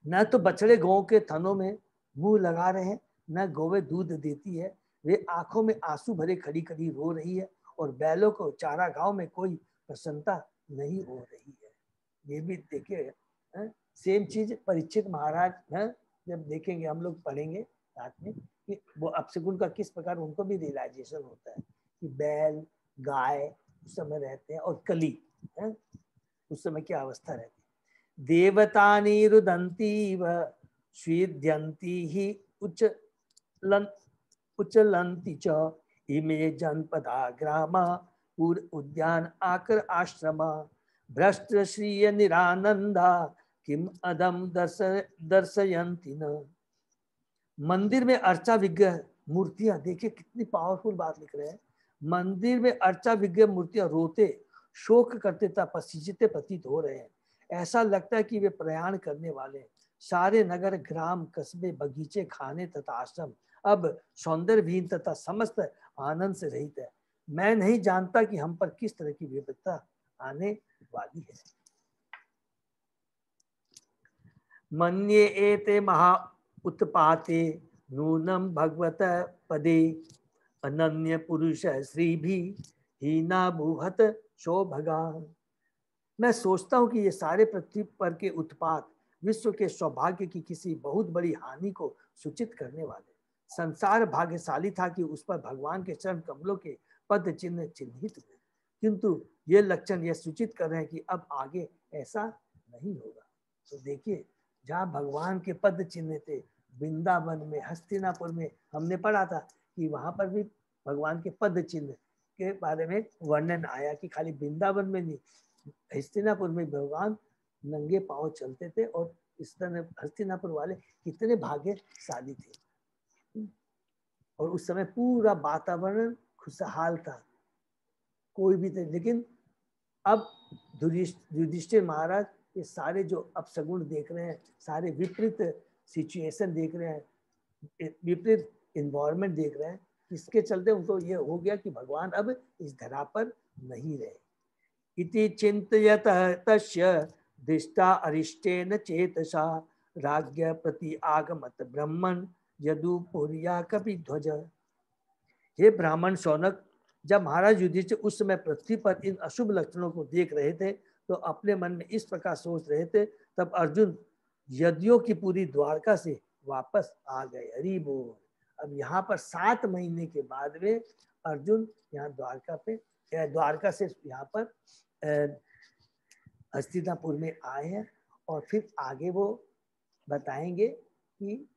S2: न तो बछड़े गौ के थनों में मुंह लगा रहे हैं, न गौवे दूध देती है। वे आंखों में आंसू भरे खड़ी खड़ी रो रही है और बैलों को चारागांव में कोई प्रसन्नता नहीं हो रही है। ये भी देखिए सेम चीज परीक्षित महाराज है, जब देखेंगे हम लोग पढ़ेंगे साथ में कि वो अपशगुन का किस प्रकार उनको भी रियलाइजेशन होता है कि बैल गाय उस समय रहते हैं और कली है उस समय क्या अवस्था रहती है। देवतानि रुदन्ति व स्वीद्यन्ति ही उच्चलन्ति च इमे जनपदा ग्रामा पूर उद्यान आकर आश्रमा भ्रष्ट श्रीय निरानंदा किम अदम दर्शयन्ति न। मंदिर में अर्चा विग्रह मूर्तियां, देखिए कितनी पावरफुल बात लिख रहे हैं। मंदिर में अर्चा विग्रह मूर्तियां रोते शोक करते तथा पसीजते प्रतीत हो रहे हैं। ऐसा लगता है कि वे प्रयाण करने वाले हैं। सारे नगर, ग्राम, कस्बे, बगीचे, खाने तथा आश्रम अब सौंदर्यहीन तथा समस्त आनंद से रहित है। मैं नहीं जानता कि हम पर किस तरह की विपत्ता आने वाली है। मन्ये एते महा उत्पाते नूनम भगवत पदे अनन्य पुरुष श्री भी हीना भूहत शोभगा। मैं सोचता हूँ कि ये सारे पृथ्वी पर के उत्पात विश्व के सौभाग्य की किसी बहुत बड़ी हानि को सूचित करने वाले। संसार भाग्यशाली था कि उस पर भगवान के चरण कमलों के पद चिन्ह चिन्हित हुए, किंतु ये लक्षण यह सूचित कर रहे हैं कि अब आगे ऐसा नहीं होगा। तो देखिए जहाँ भगवान के पद चिन्ह थे, वृंदावन में, हस्तिनापुर में, हमने पढ़ा था कि वहां पर भी भगवान के पद चिन्ह के बारे में वर्णन आया कि खाली वृंदावन में नहीं, हस्तिनापुर में भगवान नंगे पांव चलते थे और इस तरह हस्तिनापुर वाले कितने भाग्यशाली थे। और उस समय पूरा वातावरण खुशहाल था, कोई भी थे। लेकिन अब युधिष्ठिर महाराज ये सारे जो अपशगुन देख रहे हैं, सारे विपरीत सिचुएशन देख रहे हैं, विपरीत इन्वायरमेंट देख रहे हैं, इसके चलते उनको ये हो गया कि भगवान अब इस धरा पर नहीं रहे। इति चिंतयत तस्य दृष्टा अरिष्टेन चेतसा राज्ञ प्रति आगमत ब्रह्मण यदुपुर्या कपिध्वज। हे ब्राह्मण शौनक, जब महाराज युधिष्ठिर उस समय पृथ्वी पर इन अशुभ लक्षणों को देख रहे थे तो अपने मन में इस प्रकार सोच रहे थे, तब अर्जुन यदियों की पूरी द्वारका से वापस आ गए। हरि बोल। अब यहाँ पर 7 महीने के बाद में अर्जुन यहाँ द्वारका से यहाँ पर हस्तिनापुर में आए हैं और फिर आगे वो बताएंगे कि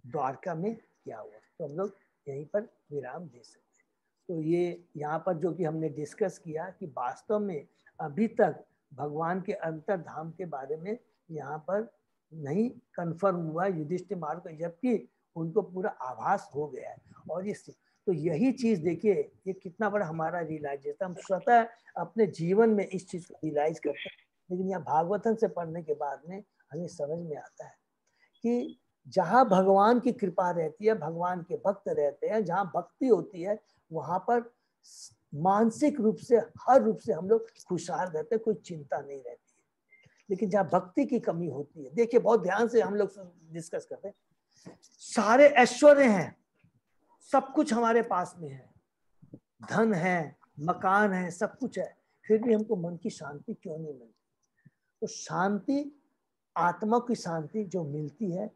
S2: द्वारका में क्या हुआ। तो हम लोग यहीं पर विराम दे सकते हैं। तो ये यहाँ पर जो कि हमने डिस्कस किया कि वास्तव में अभी तक भगवान के अंतर्धाम के बारे में यहाँ पर नहीं कंफर्म हुआ युधिष्ठिर महाराज को, जबकि उनको पूरा आभास हो गया है। और ये तो यही चीज देखिए, ये कितना बड़ा हमारा रियलाइजेशन, हम स्वतः अपने जीवन में इस चीज को रियलाइज करते हैं। लेकिन यहाँ भागवतन से पढ़ने के बाद में हमें समझ में आता है कि जहाँ भगवान की कृपा रहती है, भगवान के भक्त रहते हैं, जहाँ भक्ति होती है वहां पर मानसिक रूप से, हर रूप से हम लोग खुशहाल रहते हैं, कोई चिंता नहीं रहती है। लेकिन जहाँ भक्ति की कमी होती है, देखिए बहुत ध्यान से हम लोग डिस्कस करते हैं, सारे ऐश्वर्य हैं सब कुछ हमारे पास में है, धन है, मकान है, सब कुछ है, फिर भी हमको मन की शांति क्यों नहीं मिलती? तो शांति, आत्मा की शांति जो मिलती है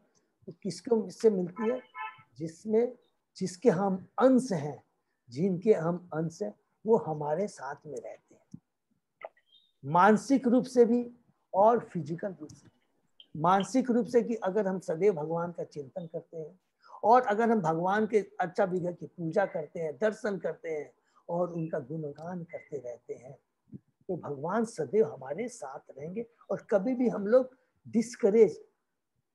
S2: तो किससे मिलती है? जिसके हम अंश हैं, जिनके हम अंश हैं, वो हमारे साथ में रहते हैं, मानसिक रूप से भी और फिजिकल रूप से। मानसिक रूप से कि अगर हम सदैव भगवान का चिंतन करते हैं और अगर हम भगवान के अच्छा विग्रह की पूजा करते हैं, दर्शन करते हैं और उनका गुणगान करते रहते हैं, तो भगवान सदैव हमारे साथ रहेंगे और कभी भी हम लोग डिस्करेज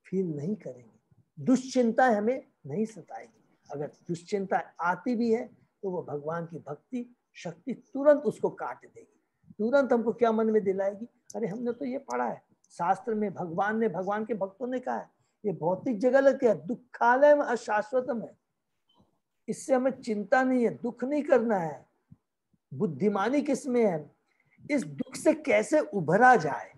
S2: फील नहीं करेंगे, दुश्चिंता हमें नहीं सताएगी। अगर दुश्चिंता आती भी है तो वो भगवान की भक्ति शक्ति तुरंत उसको काट देगी, तुरंत हमको क्या मन में दिलाएगी, अरे हमने तो ये पढ़ा है शास्त्र में, भगवान के भक्तों ने कहा है, ये भौतिक जगत क्या है, दुखालय में अशाश्वतम है, इससे हमें चिंता नहीं है, दुख नहीं करना है। बुद्धिमानी किसमें है? इस दुख से कैसे उभरा जाए।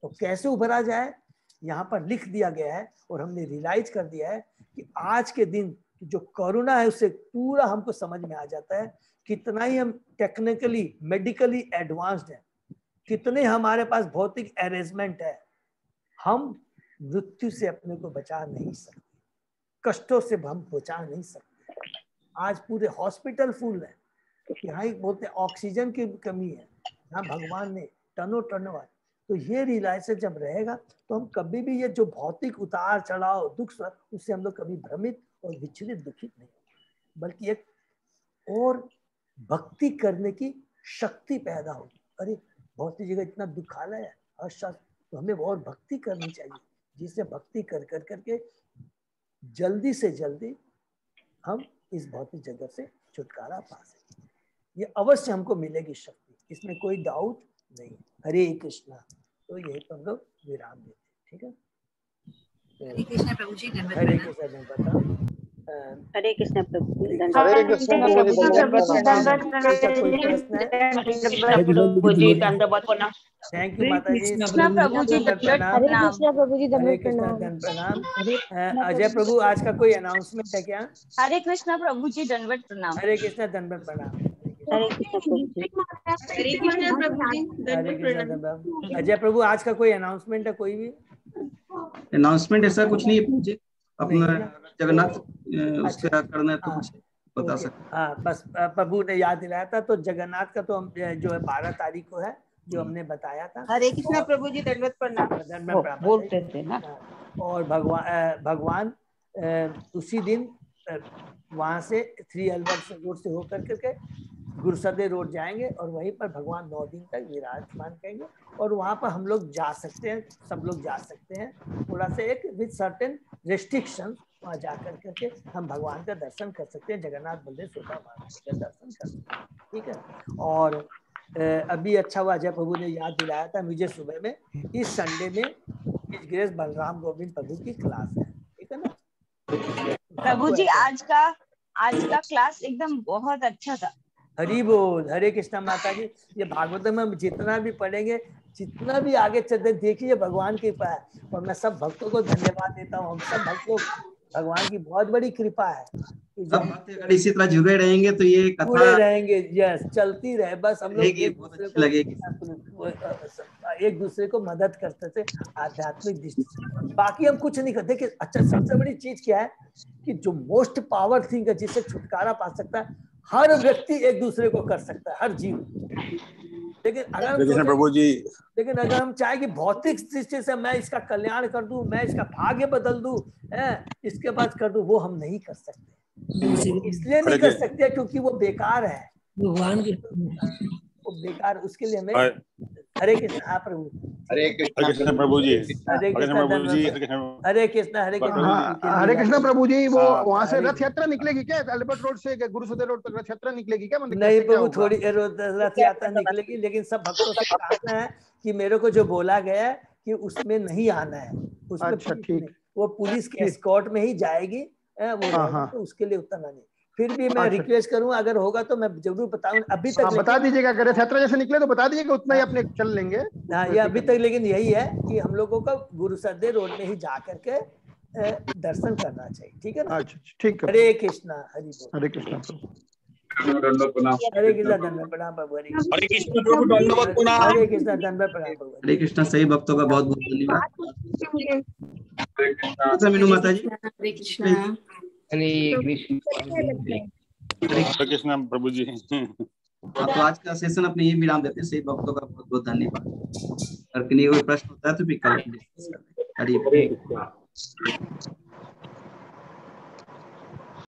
S2: तो कैसे उभरा जाए यहाँ पर लिख दिया गया है और हमने रियलाइज कर दिया है कि आज के दिन जो करुणा है उससे पूरा हमको समझ में आ जाता है कितना ही हम टेक्निकली मेडिकली एडवांस्ड हैं, कितने हमारे पास भौतिक अरेंजमेंट है, हम मृत्यु से अपने को बचा नहीं सकते, कष्टों से हम बचा नहीं सकते। आज पूरे हॉस्पिटल फुल है, यहाँ ही बोलते हैं ऑक्सीजन की कमी है, यहाँ भगवान ने टनों टनों है। तो ये रियलाइज जब रहेगा तो हम कभी भी ये जो भौतिक उतार चढ़ाव दुख उससे हम लोग कभी भ्रमित और विचलित दुखित नहीं, बल्कि एक और भक्ति करने की शक्ति पैदा होगी। अरे भौतिक जगह इतना दुखालय है अशांत, तो हमें और भक्ति करनी चाहिए, जिससे भक्ति कर करके जल्दी से जल्दी हम इस भौतिक जगत से छुटकारा पा सकें। ये अवश्य हमको मिलेगी शक्ति, इसमें कोई डाउट नहीं। हरे कृष्णा। तो यही तो हम लोग विराम देते, ठीक है।
S4: हरे कृष्ण प्रभु जी,
S2: हरे कृष्ण बता।
S4: हरे कृष्ण प्रभु जी,
S6: हरे कृष्ण प्रभु जी,
S4: प्रभु जी दंडवत प्रणाम।
S2: थैंक यू माता जी।
S3: कृष्णा प्रभु जी
S2: प्रणाम।
S3: हरे कृष्णा प्रभु जी
S2: हरे कृष्णा प्रणाम। अजय प्रभु आज का कोई अनाउंसमेंट है क्या?
S3: हरे कृष्णा प्रभु जी दंडवत प्रणाम।
S2: हरे कृष्णा दंडवत प्रणाम।
S4: हरे कृष्ण प्रभु जी,
S3: हरे कृष्णा प्रभु जी
S2: हरे कृष्णा दंडवत। अजय प्रभु आज का कोई अनाउंसमेंट है कोई भी?
S7: अनाउंसमेंट ऐसा कुछ नहीं है मुझे, अपना जगन्नाथ उससे करना है तो कुछ बता सकते।
S2: हाँ बस प्रभु ने याद दिलाया था, तो जगन्नाथ का तो हम जो है 12 तारीख को है, जो हमने बताया था।
S4: हरे कृष्ण प्रभु जी दंडवत प्रणाम बोलते थे ना।
S2: और भगवान उसी दिन वहां से 3 अलवर्ट रोड से होकर करके गुरुसदे रोड जाएंगे और वहीं पर भगवान 9 दिन तक विराजमान करेंगे। और वहां पर हम लोग जा सकते हैं, सब लोग जा सकते हैं, थोड़ा सा एक विद सर्टेन रेस्ट्रिक्शन, वहां जाकर करके हम भगवान का दर्शन कर सकते हैं, जगन्नाथ बलदेव सुभद्रा महाराज का दर्शन कर सकते हैं, ठीक है। और अभी अच्छा हुआ अजय प्रभु ने याद दिलाया था मुझे सुबह में, इस संडे में हिज ग्रेस बलराम गोविंद प्रभु की क्लास है, ठीक है ना
S3: प्रभु जी। आज का क्लास एकदम बहुत अच्छा था।
S2: हरि बोल। हरे कृष्णा माता जी। ये भागवत में हम जितना भी पढ़ेंगे, जितना भी आगे चलते, देखिए भगवान की कृपा है। और मैं सब भक्तों को धन्यवाद देता हूँ, हम सब भक्त लोग, भगवान की बहुत बड़ी कृपा है।
S7: सब भक्त अगर इसी तरह जुड़े रहेंगे तो ये कथा
S2: जुड़े रहेंगे, यस, चलती रहे, बस हम लोग एक दूसरे को मदद करते थे आध्यात्मिक दृष्टि से। बाकी हम कुछ नहीं करते। देखिए अच्छा, सबसे बड़ी चीज क्या है कि जो मोस्ट पावर थिंग है जिससे छुटकारा पा सकता है, हर व्यक्ति एक दूसरे को कर सकता है, हर जीव। लेकिन अगर हम चाहे कि भौतिक दृष्टि से मैं इसका कल्याण कर दूं, मैं इसका भाग्य बदल दूं, इसके बाद कर दूं, वो हम नहीं कर सकते। इसलिए नहीं कर सकते क्योंकि वो बेकार है, भगवान की वो बेकार। उसके लिए हमें हरे कृष्ण प्रभु,
S6: हरे कृष्ण प्रभु जी,
S2: हरे कृष्ण प्रभु जी, हरे कृष्ण
S6: हरे कृष्ण प्रभु जी। वो वहाँ से रथ यात्रा निकलेगी क्या? अल्बर्ट रोड से गुरुसदे रोड तक रथ यात्रा निकलेगी क्या?
S2: नहीं प्रभु, थोड़ी रथ यात्रा निकलेगी, लेकिन सब भक्तों से कहना है कि मेरे को जो बोला गया है कि उसमें नहीं आना है, उसमें
S6: अच्छा ठीक,
S2: वो पुलिस के एस्कॉर्ट में ही जाएगी, वो तो उसके लिए उतना नहीं। फिर भी मैं रिक्वेस्ट करूंगा, अगर होगा तो मैं जरूर बताऊं। अभी तक
S6: बता दीजिएगा, अगर रथ यात्रा जैसे निकले तो बता दीजिएगा, उतना ही अपने चल लेंगे।
S2: हाँ, ये अभी तक लेकिन यही है कि हम लोगों को गुरुसदे रोड में ही जा करके दर्शन करना चाहिए, ठीक है ना?
S6: अच्छा ठीक है।
S2: हरे कृष्णा, हरि बोल।
S6: हरे कृष्णा प्रभु।
S2: हरे कृष्णा, दंडवत प्रणाम प्रभु। हरे
S8: कृष्ण प्रभु, दंडवत प्रणाम।
S2: हरे कृष्णा, दंडवत प्रणाम प्रभु।
S7: हरे कृष्णा। सही भक्तों का बहुत बहुत धन्यवाद। मीनू माता जी।
S5: हरे कृष्णा।
S8: हरे कृष्ण प्रभु जी।
S7: तो आज का सेशन अपने ये विराम देते हैं। सही भक्तों का बहुत बहुत धन्यवाद। अगर किन्हीं कोई प्रश्न होता है तो फिर कल डिस्कस करते हैं। हरि बोल।